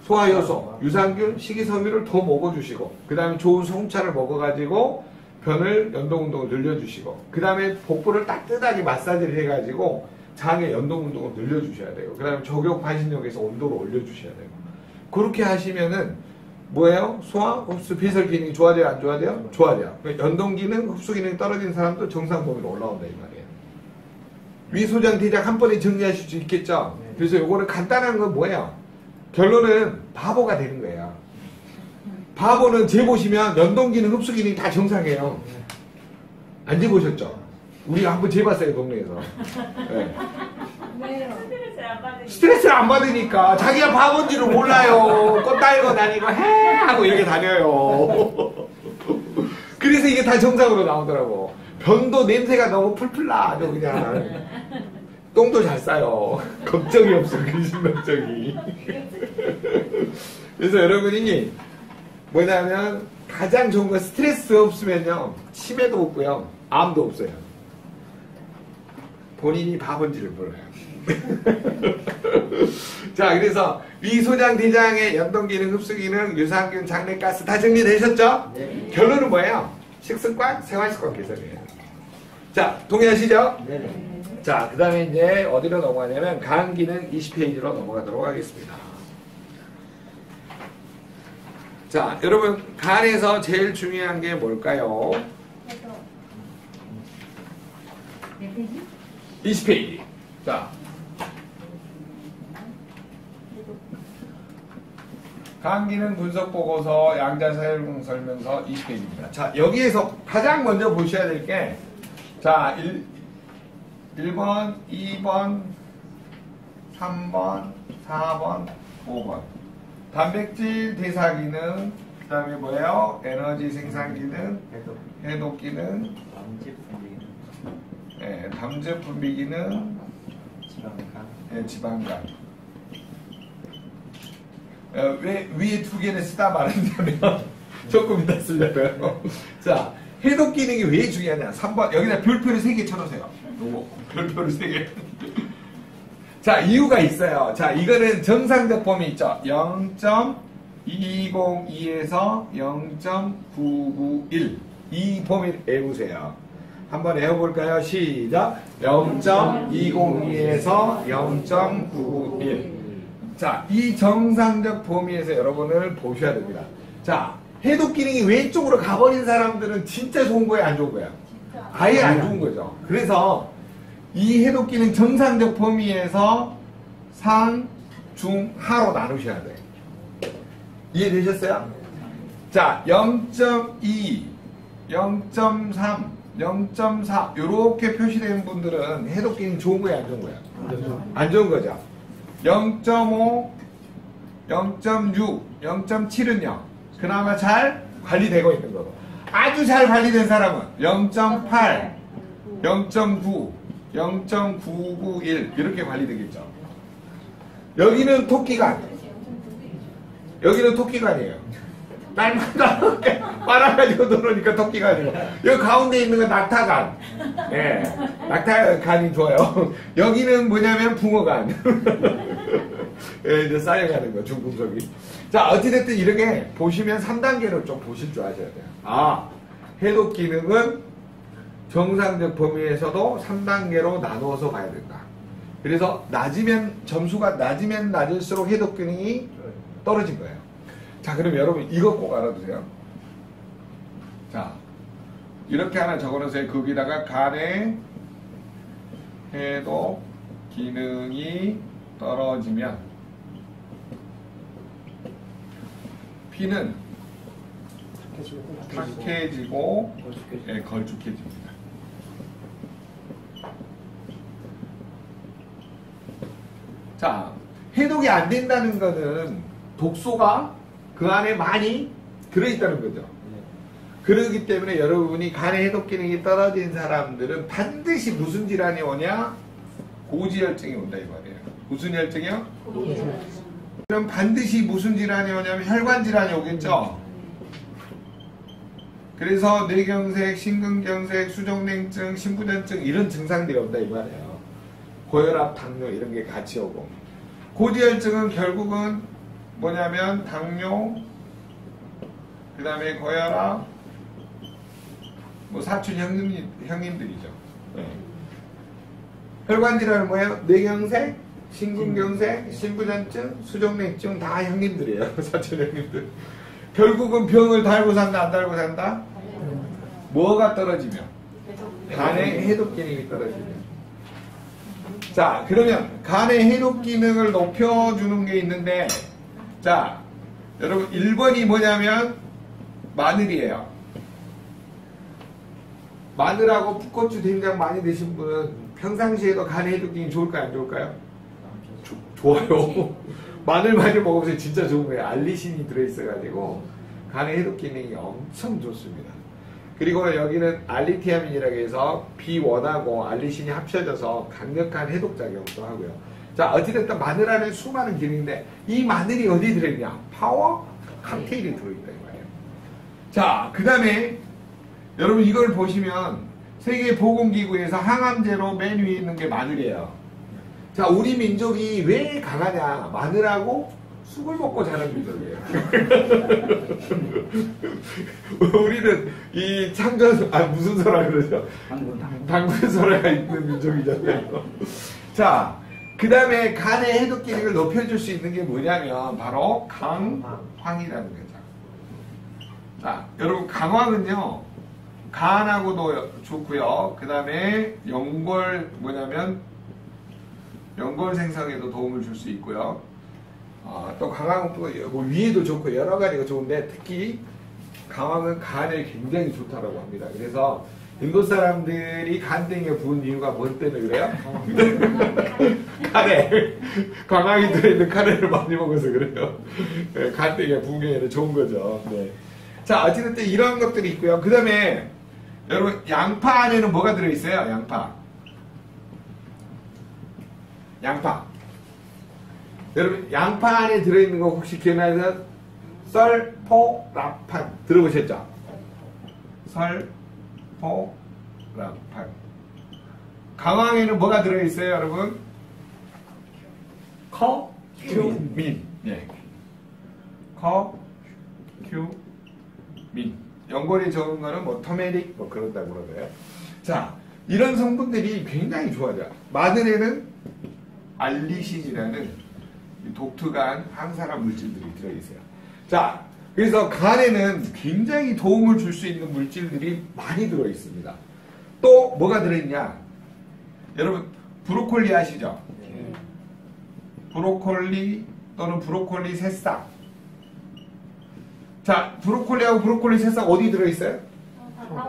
소화효소, 유산균, 식이섬유를 더 먹어주시고, 그 다음에 좋은 송차를 먹어가지고 변을 연동운동을 늘려주시고, 그 다음에 복부를 따뜻하게 마사지를 해가지고 장의 연동운동을 늘려주셔야 되고, 그 다음에 족욕 반신욕에서 온도를 올려주셔야 되고, 그렇게 하시면은 뭐예요? 소화, 흡수, 배설 기능이 좋아져요? 안 좋아져요? 좋아져요. 연동 기능, 흡수 기능이 떨어진 사람도 정상 범위로 올라온다 이 말이에요. 위소장 대장 한 번에 정리하실 수 있겠죠? 그래서 요거는 간단한 건 뭐예요? 결론은 바보가 되는 거예요. 바보는 재보시면 연동 기능, 흡수 기능이 다 정상이에요. 안 재보셨죠? 우리가 한번 재봤어요, 동네에서. 네. 스트레스를 안 받으니까 자기가 바본지를 몰라요. 꽃 달고 다니고 해 하고 이렇게 다녀요. 그래서 이게 다 정상으로 나오더라고. 변도 냄새가 너무 풀풀 나. 아주 그냥 똥도 잘 싸요. 걱정이 없어. 근심걱정이. 그래서 여러분이 뭐냐면 가장 좋은 건 스트레스 없으면요 치매도 없고요 암도 없어요. 본인이 바본지를 몰라요. 자, 그래서 위소장 대장의 연동기능, 흡수기능, 유산균, 장내가스 다 정리되셨죠? 네. 결론은 뭐예요? 식습관, 생활습관 개선이에요. 자, 동의하시죠? 네. 자, 그 다음에 이제 어디로 넘어가냐면 간기능 20페이지로 넘어가도록 하겠습니다. 자, 여러분 간에서 제일 중요한 게 뭘까요? 20페이지. 자, 간기능 분석 보고서 양자 사용 설명서 20페이지입니다. 자, 여기에서 가장 먼저 보셔야 될 게, 자, 1번, 2번, 3번, 4번, 5번. 단백질 대사 기능, 다음에 뭐예요? 에너지 생산 기능, 해독. 해독 기능, 남집 분리기능. 예, 담즙 분비 기능, 지방간. 예, 지방간. 왜 위에 두 개를 쓰다 말았냐면 조금 이따 쓰려고요. 자, 해독 기능이 왜 중요하냐? 3번 여기다 별표를 3개 쳐놓으세요. 요거 별표를 3개. 자, 이유가 있어요. 자, 이거는 정상적 범위 있죠. 0.202에서 0.991 이 범위를 외우세요. 한번 외워볼까요? 시작. 0.202에서 0.991 자, 이 정상적 범위에서 여러분을 보셔야 됩니다. 자, 해독 기능이 왼쪽으로 가버린 사람들은 진짜 좋은 거예요? 안 좋은 거예요? 아예 안 좋은 거죠. 그래서 이 해독 기능 정상적 범위에서 상, 중, 하로 나누셔야 돼요. 이해되셨어요? 자, 0.2, 0.3, 0.4 이렇게 표시된 분들은 해독 기능 좋은 거예요? 안 좋은 거예요? 안 좋은 거죠. 0.5, 0.6, 0.7은요. 그나마 잘 관리되고 있는 거고. 아주 잘 관리된 사람은 0.8, 0.9, 0.991 이렇게 관리되겠죠. 여기는 토끼간. 여기는 토끼간이에요. 날마다 빨아가지고 들어오니까 토끼간이고. 여기 가운데 있는 건 낙타간. 예, 낙타간이 좋아요. 여기는 뭐냐면 붕어간. 예, 이제 쌓여가는 거, 중금속이. 자, 어찌됐든 이렇게 보시면 3단계로 좀 보실 줄 아셔야 돼요. 아, 해독 기능은 정상적 범위에서도 3단계로 나누어서 봐야 된다. 그래서 점수가 낮으면 낮을수록 해독 기능이 떨어진 거예요. 자, 그럼 여러분 이거 꼭 알아두세요. 자, 이렇게 하나 적어놓으세요. 거기다가 간의 해독 기능이 떨어지면 피는 탁해지고 예, 걸쭉해집니다. 자, 해독이 안 된다는 거는 독소가 그 안에 많이 들어있다는 거죠. 그렇기 때문에 여러분이 간의 해독 기능이 떨어진 사람들은 반드시 무슨 질환이 오냐? 고지혈증이 온다 이 말이에요. 무슨 혈증이요? 그럼 반드시 무슨 질환이 오냐면 혈관 질환이 오겠죠. 그래서 뇌경색, 심근경색, 수족냉증, 심부전증 이런 증상들이 온다 이 말이에요. 고혈압, 당뇨 이런 게 같이 오고. 고지혈증은 결국은 뭐냐면 당뇨, 그 다음에 고혈압, 뭐 사촌 형님들이죠. 네. 혈관 질환은 뭐예요? 뇌경색, 심근경색, 심부전증, 수족냉증 다 형님들이에요. 사촌 형님들. 결국은 병을 달고 산다, 안 달고 산다? 뭐가 떨어지면? 간의 해독 기능이 떨어지면. 자, 그러면 간의 해독 기능을 높여주는 게 있는데, 자, 여러분 1번이 뭐냐면 마늘이에요. 마늘하고 풋고추, 된장 많이 드신 분은 평상시에도 간의 해독 기능이 좋을까요? 안 좋을까요? 좋아요. 마늘 많이 먹으면서 진짜 좋은 거예요. 알리신이 들어있어가지고 간의 해독 기능이 엄청 좋습니다. 그리고 여기는 알리티아민이라고 해서 비원하고 알리신이 합쳐져서 강력한 해독 작용도 하고요. 자, 어찌됐든 마늘 안에 수많은 기능인데 이 마늘이 어디 들어있냐? 파워 칵테일이 들어있다 이 말이에요. 자, 그 다음에 여러분 이걸 보시면 세계보건기구에서 항암제로 맨 위에 있는 게 마늘이에요. 자, 우리 민족이 왜 강하냐? 마늘하고 쑥을 먹고 자란 민족이에요. 우리는 이 창전, 무슨 소라 그러죠? 당근 소라가 있는 민족이잖아요. 자, 그 다음에 간의 해독 기능을 높여줄 수 있는 게 뭐냐면 바로 강황이라는 거죠. 자, 여러분 강황은요 간하고도 좋고요. 그 다음에 연골 생성에도 도움을 줄 수 있고요. 또 강황은 또 뭐 위에도 좋고 여러 가지가 좋은데 특히 강황은 간에 굉장히 좋다고 합니다. 그래서 인도 사람들이 간땡이에 부은 이유가 뭐 때문에 그래요? 카레. 강황이 들어있는 카레를 많이 먹어서 그래요. 네, 간되게 부경에는 좋은 거죠. 네. 자, 어쨌든 이런 것들이 있고요. 그 다음에 여러분 양파 안에는 뭐가 들어있어요? 양파. 여러분 양파 안에 들어있는 거 혹시 기억나세요? 썰포라판 들어보셨죠? 썰포라판. 강황에는 뭐가 들어있어요, 여러분? 커큐민. 예. 커큐민. 연골이 적은 거는 뭐 터메릭 뭐 그런다고 그러고요. 자, 이런 성분들이 굉장히 좋아져요. 마늘에는 알리신이라는 독특한 항산화 물질들이 들어있어요. 자, 그래서 간에는 굉장히 도움을 줄 수 있는 물질들이 많이 들어있습니다. 또 뭐가 들어있냐? 여러분 브로콜리 아시죠? 브로콜리 또는 브로콜리 새싹. 자, 브로콜리하고 브로콜리 새싹 어디 들어있어요?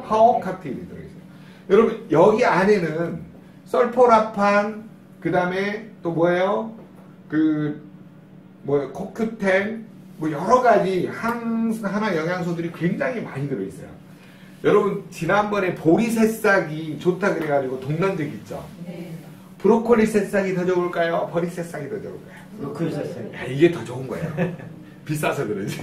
하워 칵테일이 들어있어요. 여러분 여기 안에는 설포라판, 그 다음에 또 뭐예요? 코큐텐, 뭐 여러 가지 항산화 영양소들이 굉장히 많이 들어있어요. 여러분 지난번에 보리 새싹이 좋다 그래가지고 동남적 있죠? 네. 브로콜리 새싹이 더 좋을까요? 보리 새싹이 더 좋을까요? 브로콜리 새싹. 야, 이게 더 좋은 거예요. 비싸서 그러지.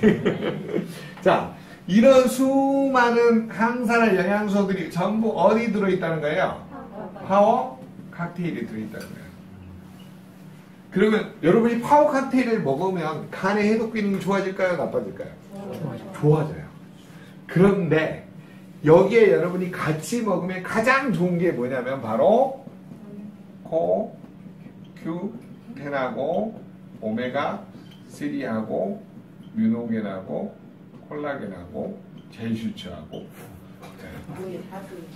자, 이런 수많은 항산화 영양소들이 전부 어디 들어있다는 거예요? 파워 칵테일이 들어있다는 거예요. 그러면 여러분이 파워 칵테일을 먹으면 간의 해독 기능이 좋아질까요? 나빠질까요? 좋아져요. 그런데 여기에 여러분이 같이 먹으면 가장 좋은 게 뭐냐면 바로 CoQ10하고 오메가3하고 뮤노겐하고 콜라겐하고 제이슈츠하고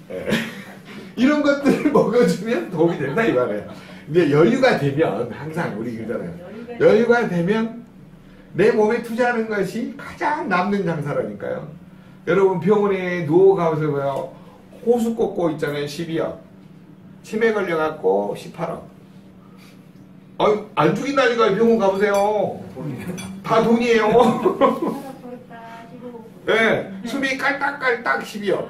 네. 이런 것들을 먹어주면 도움이 된다 이 말이에요. 근데 여유가 되면 항상 우리 그러잖아요. 여유가 되면 내 몸에 투자하는 것이 가장 남는 장사라니까요. 여러분 병원에 누워가서 호수 꽂고 있잖아요. 12억. 치매 걸려갖고 18억. 안 죽인다니까요. 병원 가보세요. 다 돈이에요. 네, 숨이 깔딱깔딱 12억.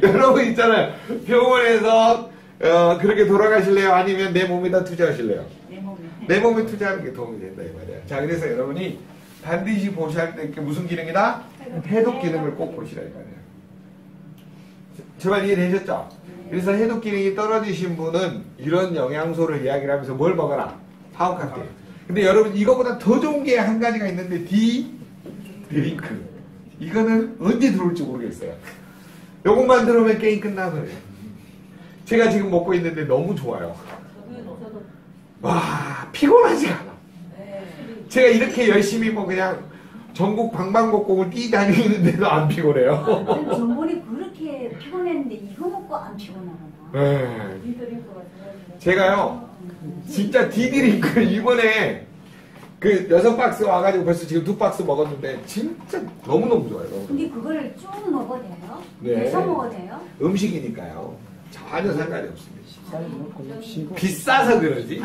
여러분 있잖아요. 병원에서 그렇게 돌아가실래요? 아니면 내 몸에다 투자하실래요? 내 몸에 투자하는 게 도움이 된다 이 말이에요. 자, 그래서 여러분이 반드시 보셔야 될 게 무슨 기능이다? 해독 기능을 꼭 보시라 이 말이에요. 제발 이해되셨죠? 그래서 해독 기능이 떨어지신 분은 이런 영양소를 이야기를 하면서 뭘 먹어라? 파워 칵테일. 근데 여러분 이거보다 더 좋은 게 한 가지가 있는데 드링크. 이거는 언제 들어올지 모르겠어요. 요것만 들어오면 게임 끝나버려요. 제가 지금 먹고 있는데 너무 좋아요. 와, 피곤하지가 않아. 제가 이렇게 열심히 뭐 그냥 전국 방방곡곡을 뛰다니는데도 안 피곤해요. 전번에 그렇게 피곤했는데 이거 먹고 안 피곤하구나. 네. 제가요, 진짜 디드링크 이번에 그 6박스 와가지고 벌써 지금 2박스 먹었는데 진짜 너무너무 좋아요. 너무. 근데 그거를 쭉 먹어도 돼요? 네. 계속 먹어도 돼요? 음식이니까요. 전혀 상관이 없습니다. 비싸서 그러지.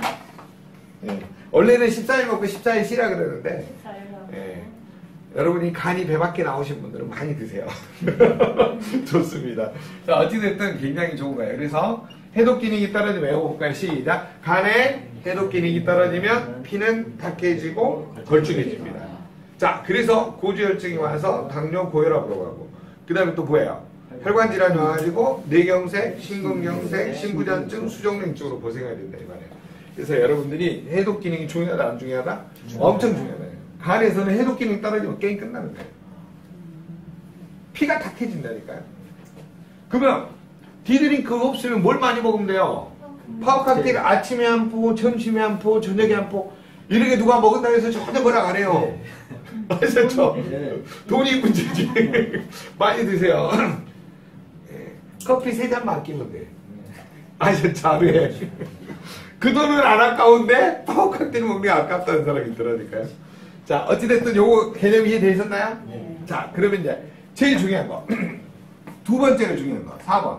네. 원래는 14일 먹고 14일 쉬라 그러는데 네. 여러분이 간이 배밖에 나오신 분들은 많이 드세요. 좋습니다. 자, 어찌됐든 굉장히 좋은 거예요. 그래서 해독 기능이 떨어지면 외워볼까요? 시작. 간에 해독 기능이 떨어지면 피는 탁해지고 걸쭉해집니다. 자, 그래서 고지혈증이 와서 당뇨, 고혈압으로 가고 그 다음에 또 뭐예요? 혈관 질환이 와가지고 뇌경색, 심근경색, 심부전증, 수족냉증으로 고생해야 된다 이 말이에요. 그래서 여러분들이 해독 기능이 중요하다 안 중요하다? 엄청 중요하다. 간에서는 해독 기능이 떨어지면 게임 끝나는 거예요. 피가 탁해진다니까요. 그러면 디드링크 없으면 뭘 많이 먹으면 돼요? 파워 칵테일 아침에 한 포, 점심에 한 포, 저녁에 한 포. 이렇게 누가 먹은다고 해서 전혀 뭐라 안 해요. 아셨죠? 돈이 문제지. 많이 드세요. 커피 3잔만 아끼면 돼. 아셨죠? 하루에. 그 돈은 안 아까운데 파워 칵테일 먹는 게 아깝다는 사람이 있더라니까요. 자, 어찌됐든 요거 개념 이해되셨나요? 네. 자, 그러면 이제 제일 중요한 거. 두 번째가 중요한 거. 4번.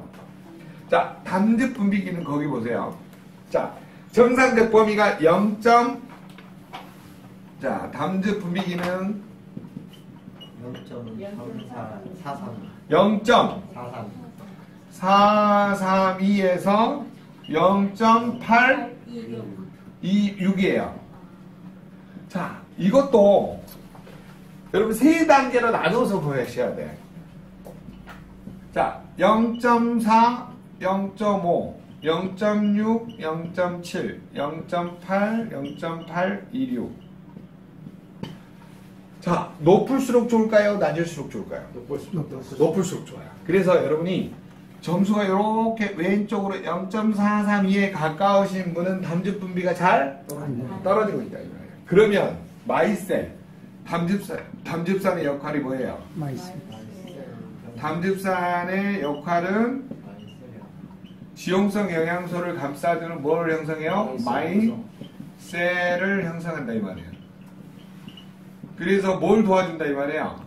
자, 담즙 분비기는 거기 보세요. 자, 정상적 범위가 0. 자, 담즙 분비 기능 0.43 0.432에서 0.826이에요. 자, 이것도 여러분 세 단계로 나눠서 보셔야 돼. 자, 0.4, 0.5, 0.6, 0.7, 0.8, 0.826. 자, 높을수록 좋을까요? 낮을수록 좋을까요? 높을수록 좋아요. 그래서 여러분이 점수가 이렇게 왼쪽으로 0.432에 가까우신 분은 담즙 분비가 잘 떨어지고 있다. 그러면 마이셀, 담즙산의 역할이 뭐예요? 담즙산의 역할은 지용성 영양소를 감싸주는 뭘 형성해요? 마이셀을 형성한다 이 말이에요. 그래서 뭘 도와준다 이 말이에요?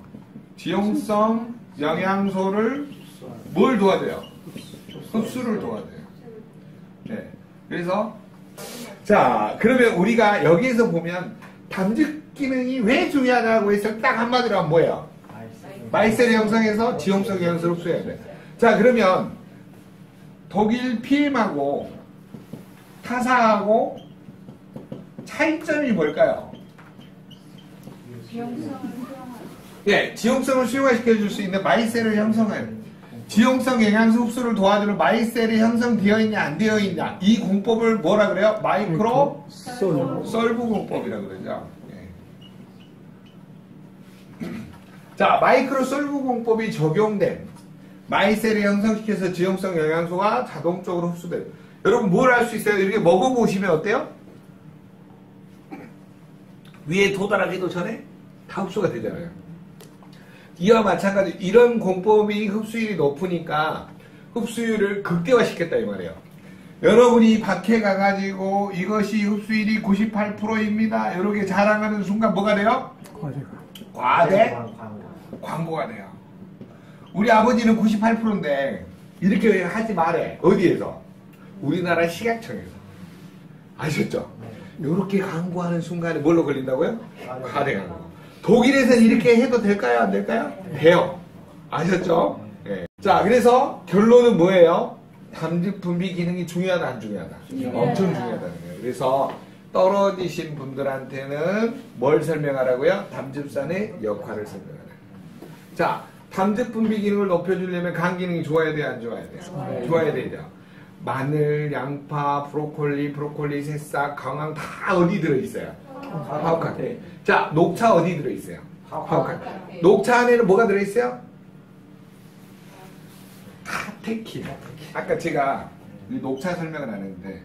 지용성 영양소를 뭘 도와줘요? 흡수를 도와줘요. 네. 그래서 자, 그러면 우리가 여기에서 보면 담즙 기능이 왜 중요하다고 해서 딱 한마디로 하면 뭐예요? 마이셀을 형성해서 지용성 영양소를 흡수해야 돼. 자, 그러면 독일 PM하고 타사하고 차이점이 뭘까요? 예, 지용성을 수용화시켜줄 수 있는 마이셀을 형성해요. 지용성 영양소 흡수를 도와주는 마이셀이 형성되어 있냐 안 되어 있냐 이 공법을 뭐라 그래요? 마이크로 솔브 공법이라고 그러죠. 예. 자, 마이크로 솔브 공법이 적용된 마이셀을 형성시켜서 지용성 영양소가 자동적으로 흡수돼요. 여러분 뭘 할 수 있어요? 이렇게 먹어보시면 어때요? 위에 도달하기도 전에 다 흡수가 되잖아요. 이와 마찬가지 이런 공법이 흡수율이 높으니까 흡수율을 극대화시켰다 이 말이에요. 여러분이 밖에 가가지고 이것이 흡수율이 98%입니다. 이렇게 자랑하는 순간 뭐가 돼요? 광고가 돼요. 우리 아버지는 98%인데 이렇게 하지 말해. 어디에서? 우리나라 식약청에서. 아셨죠? 이렇게 광고하는 순간에 뭘로 걸린다고요? 과대 광고. 독일에서는 이렇게 해도 될까요? 안 될까요? 돼요. 아셨죠? 네. 자, 그래서 결론은 뭐예요? 담즙 분비 기능이 중요하다, 안 중요하다? 엄청 중요하다는 거예요. 그래서 떨어지신 분들한테는 뭘 설명하라고요? 담즙산의 역할을 설명하라. 자, 담즙 분비 기능을 높여주려면 간 기능이 좋아야 돼요, 안 좋아야 돼요? 좋아야 되죠. 마늘, 양파, 브로콜리, 새싹, 강황 다 어디 들어있어요? 파우카테. 자, 녹차 어디 들어있어요? 파우카테. 녹차 안에는 뭐가 들어있어요? 카테킨. 아까 제가 녹차 설명을 안 했는데,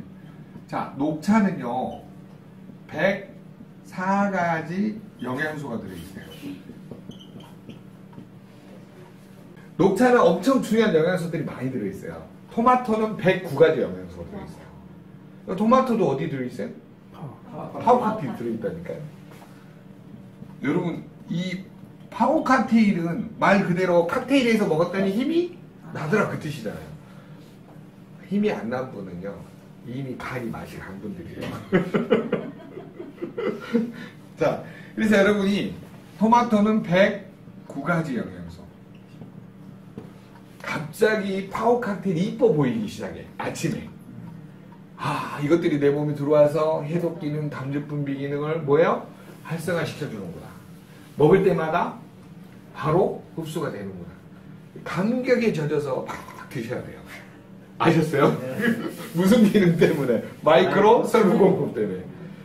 자, 녹차는요 104가지 영양소가 들어있어요. 녹차는 엄청 중요한 영양소들이 많이 들어있어요. 토마토는 109가지 영양소가 들어있어요. 토마토도 어디 들어있어요? 파우카테일 들어있다니까요. 여러분, 이 파우카테일은 말 그대로 칵테일에서 먹었더니 힘이 나더라 그 뜻이잖아요. 힘이 안 난 분은요 이미 간이 맛이 간 분들이에요. 자, 그래서 여러분이 토마토는 109가지 영양소. 갑자기 파우카테일이 이뻐 보이기 시작해. 아침에. 아, 이것들이 내 몸에 들어와서 해독 기능, 담즙 분비 기능을 뭐예요? 활성화시켜 주는구나. 먹을 때마다 바로 흡수가 되는구나. 감격에 젖어서 팍 드셔야 돼요. 아셨어요? 무슨 기능 때문에? 마이크로 솔브 공법 때문에.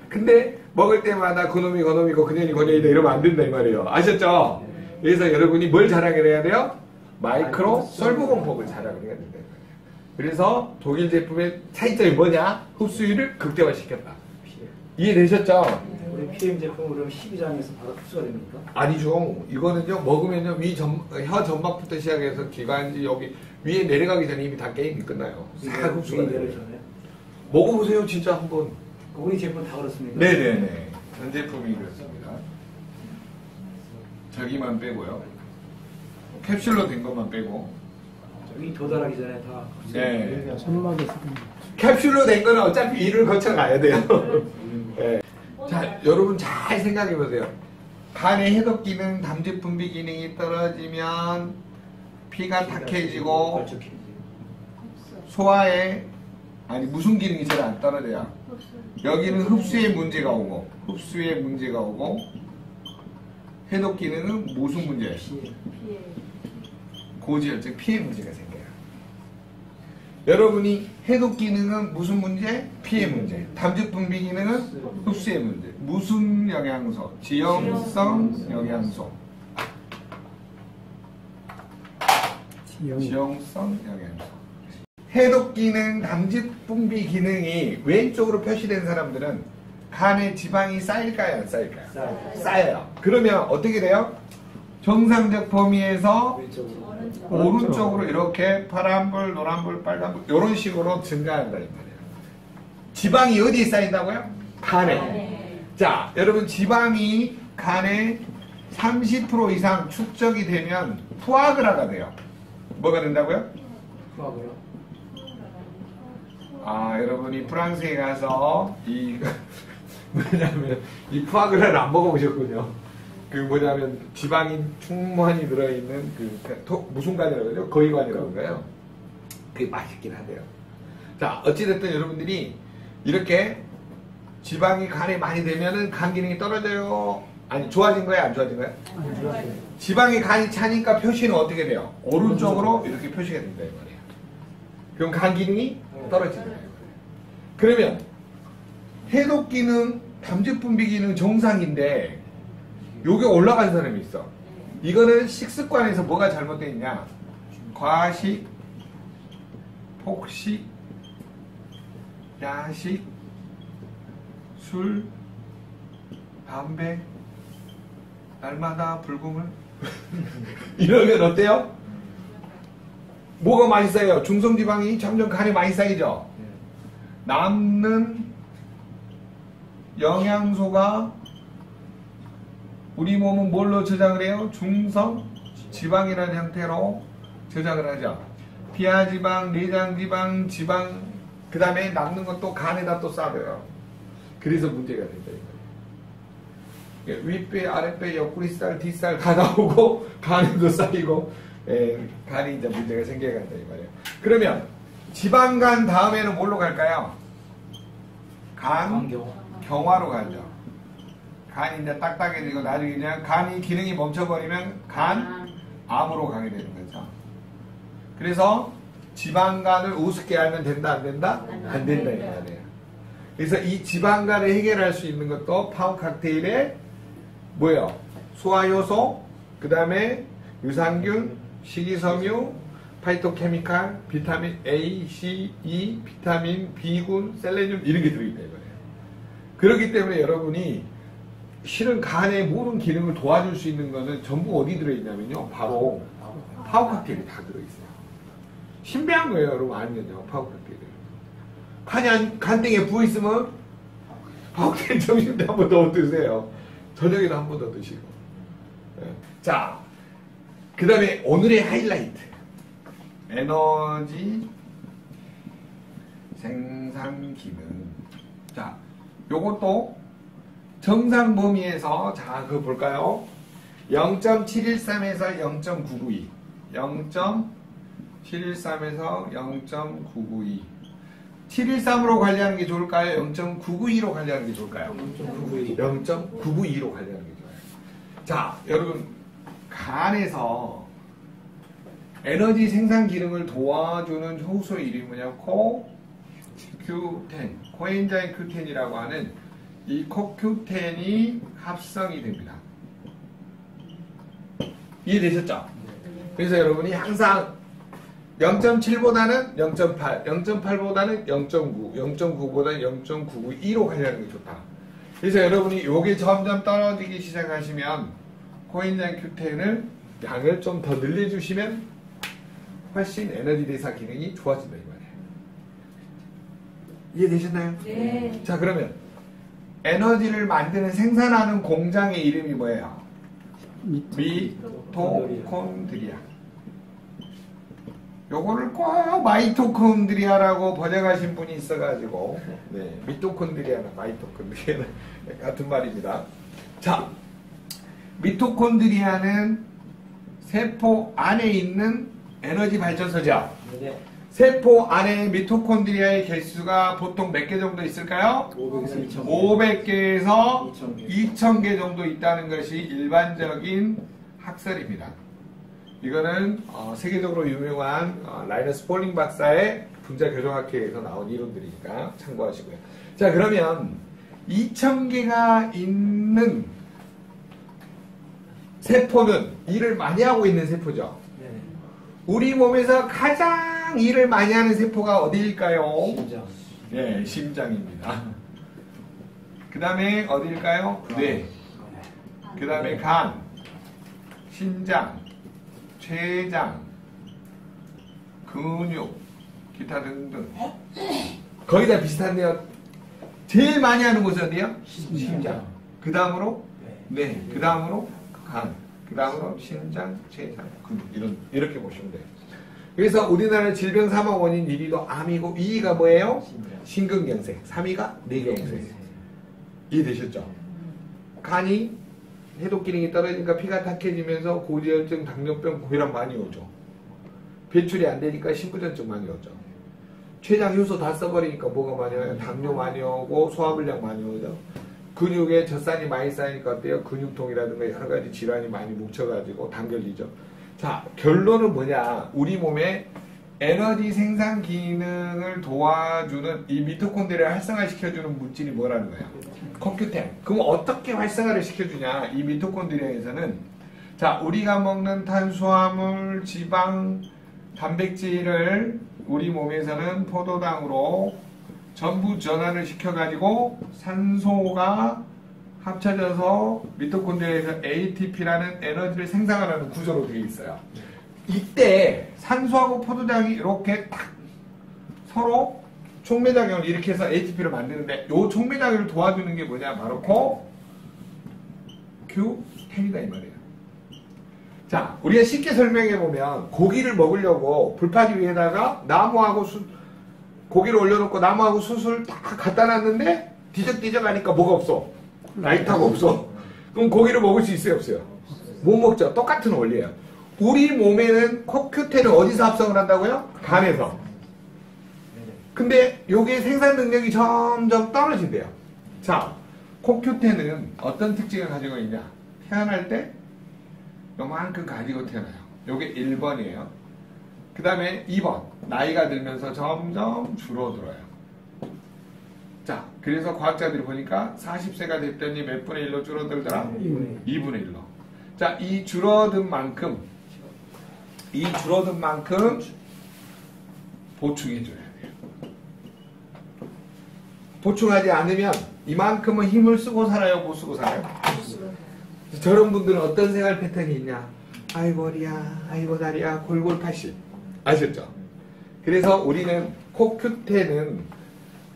근데 먹을 때마다 그놈이 그놈이고 그년이 그년이다 이러면 안 된다 이 말이에요. 아셨죠? 그래서 여러분이 뭘 자랑을 해야 돼요? 마이크로 솔브 공법을 자랑을 해야 된다. 그래서 독일 제품의 차이점이 뭐냐? 흡수율을 극대화시켰다. 이해되셨죠? 우리 PM 제품 그럼 12장에서 바로 흡수가 됩니까? 아니죠. 이거는요 먹으면요 혀 점막부터 시작해서 기관지 여기 위에 내려가기 전에 이미 다 게임이 끝나요. 싹 흡수가 돼요. 먹어보세요 진짜 한번. 우리 제품 다 그렇습니까? 네네네. 전 제품이 그렇습니다. 저기만 빼고요. 캡슐로 된 것만 빼고 이 도달하기 전에 다 네. 점막에 있을 캡슐로 된 거는 어차피 이를 거쳐 가야 돼요. 네. 자, 여러분 잘 생각해 보세요. 간의 해독 기능, 담즙 분비 기능이 떨어지면 피가 탁해지고 걸쭉해지고. 소화에 아니 무슨 기능이 제일 안 떨어져요. 여기는 흡수에 문제가 오고 해독 기능은 무슨 문제예요? 피해. 고지혈증 피해 문제가 생겨요. 여러분이 해독 기능은 무슨 문제? 피해 문제. 담즙 분비 기능은 흡수의 문제. 무슨 영양소? 지용성 영양소. 지용성 영양소. 해독 기능, 담즙 분비 기능이 왼쪽으로 표시된 사람들은 간에 지방이 쌓일까요? 안 쌓일까요? 쌓여요. 그러면 어떻게 돼요? 정상적 범위에서 왼쪽으로. 오른쪽으로 이렇게 파란불, 노란불, 빨간불 이런 식으로 증가한다 이 말이에요. 지방이 어디에 쌓인다고요? 간에. 자, 여러분 지방이 간에 30% 이상 축적이 되면 푸아그라가 돼요. 뭐가 된다고요? 후하고요. 아, 여러분이 프랑스에 가서 뭐냐면 이 푸아그라를 안 먹어보셨군요. 그 뭐냐면 지방이 충분히 들어있는 무슨 간이라고 하죠? 거위간이라고 해요. 그게 맛있긴 하대요. 자, 어찌됐든 여러분들이 이렇게 지방이 간에 많이 되면은 간 기능이 떨어져요. 아니, 좋아진 거예요? 안 좋아진 거예요? 지방이 간이 차니까 표시는 어떻게 돼요? 오른쪽으로 이렇게 표시가 된다 이 말이에요. 그럼 간 기능이 떨어지는 거예요. 그러면 해독 기능, 담즙 분비 기능 정상인데 요게 올라간 사람이 있어. 이거는 식습관에서 뭐가 잘못되어 있냐? 과식, 폭식, 야식, 술, 담배, 날마다 불금을 이러면 어때요? 뭐가 많이 쌓여요? 중성지방이 점점 간에 많이 쌓이죠? 남는 영양소가 우리 몸은 뭘로 저장을 해요? 중성 지방이라는 형태로 저장을 하죠. 피하지방, 내장지방, 지방, 그 다음에 남는 것도 간에다 또 쌓여요. 그래서 문제가 된다 이 말이에요. 윗배, 아랫배, 옆구리살, 뒷살 다 나오고 간에도 쌓이고 간이 이제 문제가 생겨간다 이 말이에요. 그러면 지방간 다음에는 뭘로 갈까요? 경화로 가죠. 간이 이제 딱딱해지고 나중에 그냥 간이 기능이 멈춰버리면 간암으로 가게 되는 거죠. 그래서 지방간을 우습게 알면 된다 안 된다? 안 된다 이 말이에요. 그래서 이 지방간을 해결할 수 있는 것도 파운 칵테일에 뭐예요? 소화효소, 그 다음에 유산균, 식이섬유, 파이토케미칼, 비타민 A, C, E, 비타민 B군, 셀레늄 이런 게 들어있다 이거예요. 그렇기 때문에 여러분이 실은 간의 모든 기능을 도와줄 수 있는 거는 전부 어디 들어있냐면요. 바로 파워 칵테일이 다 들어있어요. 신비한 거예요, 여러분. 아니면요. 파워 칵테일이. 간땡에 부어있으면 파워 칵테일 점심 때 한 번 더 드세요. 저녁에도 한 번 더 드시고. 자, 그 다음에 오늘의 하이라이트. 에너지 생산 기능. 자, 요것도 정상 범위에서 자, 그거 볼까요? 0.713에서 0.992. 0.713에서 0.992. 713으로 관리하는 게 좋을까요? 0.992로 관리하는 게 좋을까요? 0.992로 관리하는 게 좋아요. 자, 여러분 간에서 에너지 생산 기능을 도와주는 효소 이름이 뭐냐? CoQ10, 코엔자임 Q10이라고 하는 이 CoQ10이 합성이 됩니다. 이해되셨죠? 그래서 여러분이 항상 0.7보다는 0.8, 0.8보다는 0.9, 0.9보다는 0.992로 관리하는 게 좋다. 그래서 여러분이 요게 점점 떨어지기 시작하시면 코엔자임 Q10을 양을 좀 더 늘려주시면 훨씬 에너지 대사 기능이 좋아진다 이 말이에요. 이해되셨나요? 네. 자, 그러면 에너지를 만드는 생산하는 공장의 이름이 뭐예요? 미토콘드리아. 요거를 꼭 마이토콘드리아라고 번역하신 분이 있어가지고, 네, 미토콘드리아나 마이토콘드리아나 같은 말입니다. 자, 미토콘드리아는 세포 안에 있는 에너지 발전소죠. 네. 세포 안에 미토콘드리아의 개수가 보통 몇 개 정도 있을까요? 500에서 500개에서 2000개. 2000개 정도 있다는 것이 일반적인 학설입니다. 이거는 세계적으로 유명한 라이너스 폴링 박사의 분자 교정학회에서 나온 이론들이니까 참고하시고요. 자, 그러면 2000개가 있는 세포는 일을 많이 하고 있는 세포죠. 네. 우리 몸에서 가장 일을 많이 하는 세포가 어디일까요? 심장. 네, 심장입니다. 그 다음에 어디일까요? 뇌. 그 다음에 간, 신장, 췌장, 근육, 기타 등등. 거의 다 비슷한데요. 제일 많이 하는 곳은 어디요? 심장. 그 다음으로 뇌. 그 다음으로 간. 그 다음으로 신장, 췌장, 근육. 이렇게 보시면 돼요. 그래서 우리나라 질병 사망 원인 1위도 암이고 2위가 뭐예요? 심근경색. 3위가 뇌경색. 이해되셨죠? 간이 해독 기능이 떨어지니까 피가 탁해지면서 고지혈증, 당뇨병, 고혈압 많이 오죠. 배출이 안 되니까 심부전증 많이 오죠. 췌장 효소 다 써버리니까 뭐가 많이 와요? 당뇨 많이 오고 소화불량 많이 오죠. 근육에 젖산이 많이 쌓이니까 어때요? 근육통이라든가 여러 가지 질환이 많이 뭉쳐가지고 단결리죠. 자, 결론은 뭐냐? 우리 몸에 에너지 생산 기능을 도와주는 이 미토콘드리아를 활성화시켜주는 물질이 뭐라는 거예요? 코큐텐. 그럼 어떻게 활성화를 시켜주냐? 이 미토콘드리아에서는 자, 우리가 먹는 탄수화물, 지방, 단백질을 우리 몸에서는 포도당으로 전부 전환을 시켜가지고 산소가 합쳐져서 미토콘드리아에서 ATP라는 에너지를 생산하는 구조로 되어 있어요. 이때 산소하고 포도당이 이렇게 딱 서로 촉매작용을 일으켜서 ATP를 만드는데 이 촉매작용을 도와주는 게 뭐냐? 바로 CoQ10이다 이 말이에요. 자, 우리가 쉽게 설명해 보면 고기를 먹으려고 불파기 위에다가 나무하고 고기를 올려놓고 나무하고 숯을 딱 갖다 놨는데 뒤적뒤적 하니까 뭐가 없어? 라이터가 없어. 그럼 고기를 먹을 수 있어요? 없어요? 못 먹죠. 똑같은 원리예요. 우리 몸에는 CoQ10을 어디서 합성을 한다고요? 간에서. 근데 요게 생산 능력이 점점 떨어진대요. 자, CoQ10은 어떤 특징을 가지고 있냐? 태어날 때 요만큼 가지고 태어나요. 요게 1번이에요. 그 다음에 2번. 나이가 들면서 점점 줄어들어요. 자, 그래서 과학자들이 보니까 40세가 됐더니 몇 분의 1로 줄어들더라? 2분의 1로. 자, 이 줄어든 만큼 보충해줘야 돼요. 보충하지 않으면 이만큼은 힘을 쓰고 살아요? 못 쓰고 살아요? 저런 분들은 어떤 생활 패턴이 있냐? 아이고 허리야, 아이고 다리야, 골골팔실. 아셨죠? 그래서 우리는 CoQ10은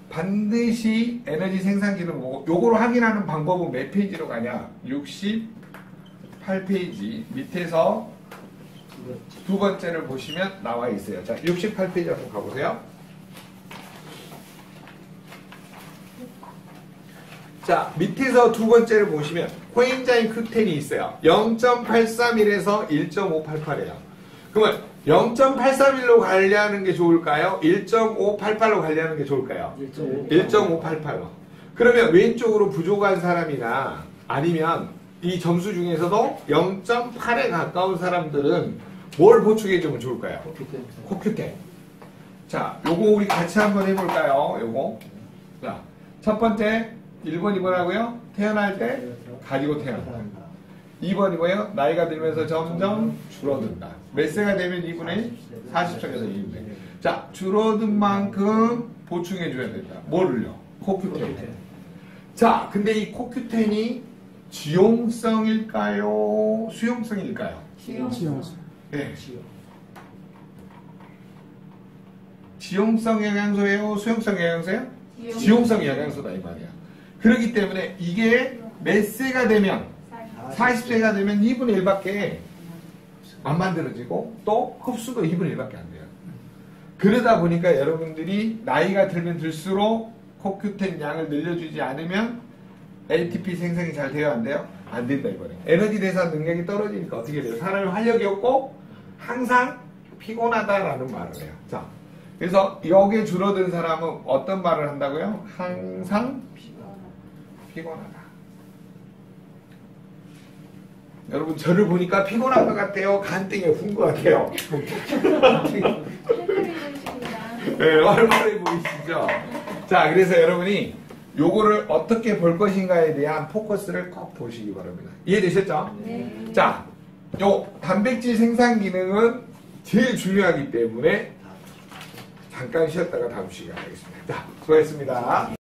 반드시 에너지 생산기를 보고 요거를 확인하는 방법은 몇 페이지로 가냐? 68페이지 밑에서 두 번째를 보시면 나와 있어요. 자, 68페이지 한번 가보세요. 자, 밑에서 두 번째를 보시면 코엔자임 Q10이 있어요. 0.831에서 1.588이에요. 그러면 0.831로 관리하는 게 좋을까요? 1.588로 관리하는 게 좋을까요? 1.588로. 그러면 왼쪽으로 부족한 사람이나 아니면 이 점수 중에서도 0.8에 가까운 사람들은 뭘 보충해주면 좋을까요? CoQ10. 자, 요거 우리 같이 한번 해볼까요? 요거. 자, 첫 번째 1번이 뭐라고요? 태어날 때 가지고 태어난다. 2번이 뭐예요? 나이가 들면서 점점 줄어든다. 몇 세가 되면 2분의 40세가 되면 2분의 1. 자, 줄어든 만큼 보충해줘야 된다. 뭐를요? CoQ10. 자, 근데 이 CoQ10이 지용성일까요? 수용성일까요? 지용성. 네. 지용성 영양소예요? 수용성 영양소예요? 지용성 영양소다 이 말이야. 그렇기 때문에 이게 몇 세가 되면 40세가 되면 2분의 1밖에 안 만들어지고 또 흡수도 2분의 1밖에 안 돼요. 그러다 보니까 여러분들이 나이가 들면 들수록 코큐텐 양을 늘려주지 않으면 ATP 생성이 잘 돼요, 안 돼요? 안 된다 이거네. 에너지 대사 능력이 떨어지니까 어떻게 돼요? 사람이 활력이 없고 항상 피곤하다라는 말을 해요. 자, 그래서 여기에 줄어든 사람은 어떤 말을 한다고요? 항상 피곤하다. 여러분 저를 보니까 피곤한 것 같아요? 간땡이에 푼 것 같아요? 네, 얼마나 보이시죠? 자, 그래서 여러분이 요거를 어떻게 볼 것인가에 대한 포커스를 꼭 보시기 바랍니다. 이해되셨죠? 네. 자, 요 단백질 생산 기능은 제일 중요하기 때문에 잠깐 쉬었다가 다음 시간에 하겠습니다. 자, 수고했습니다.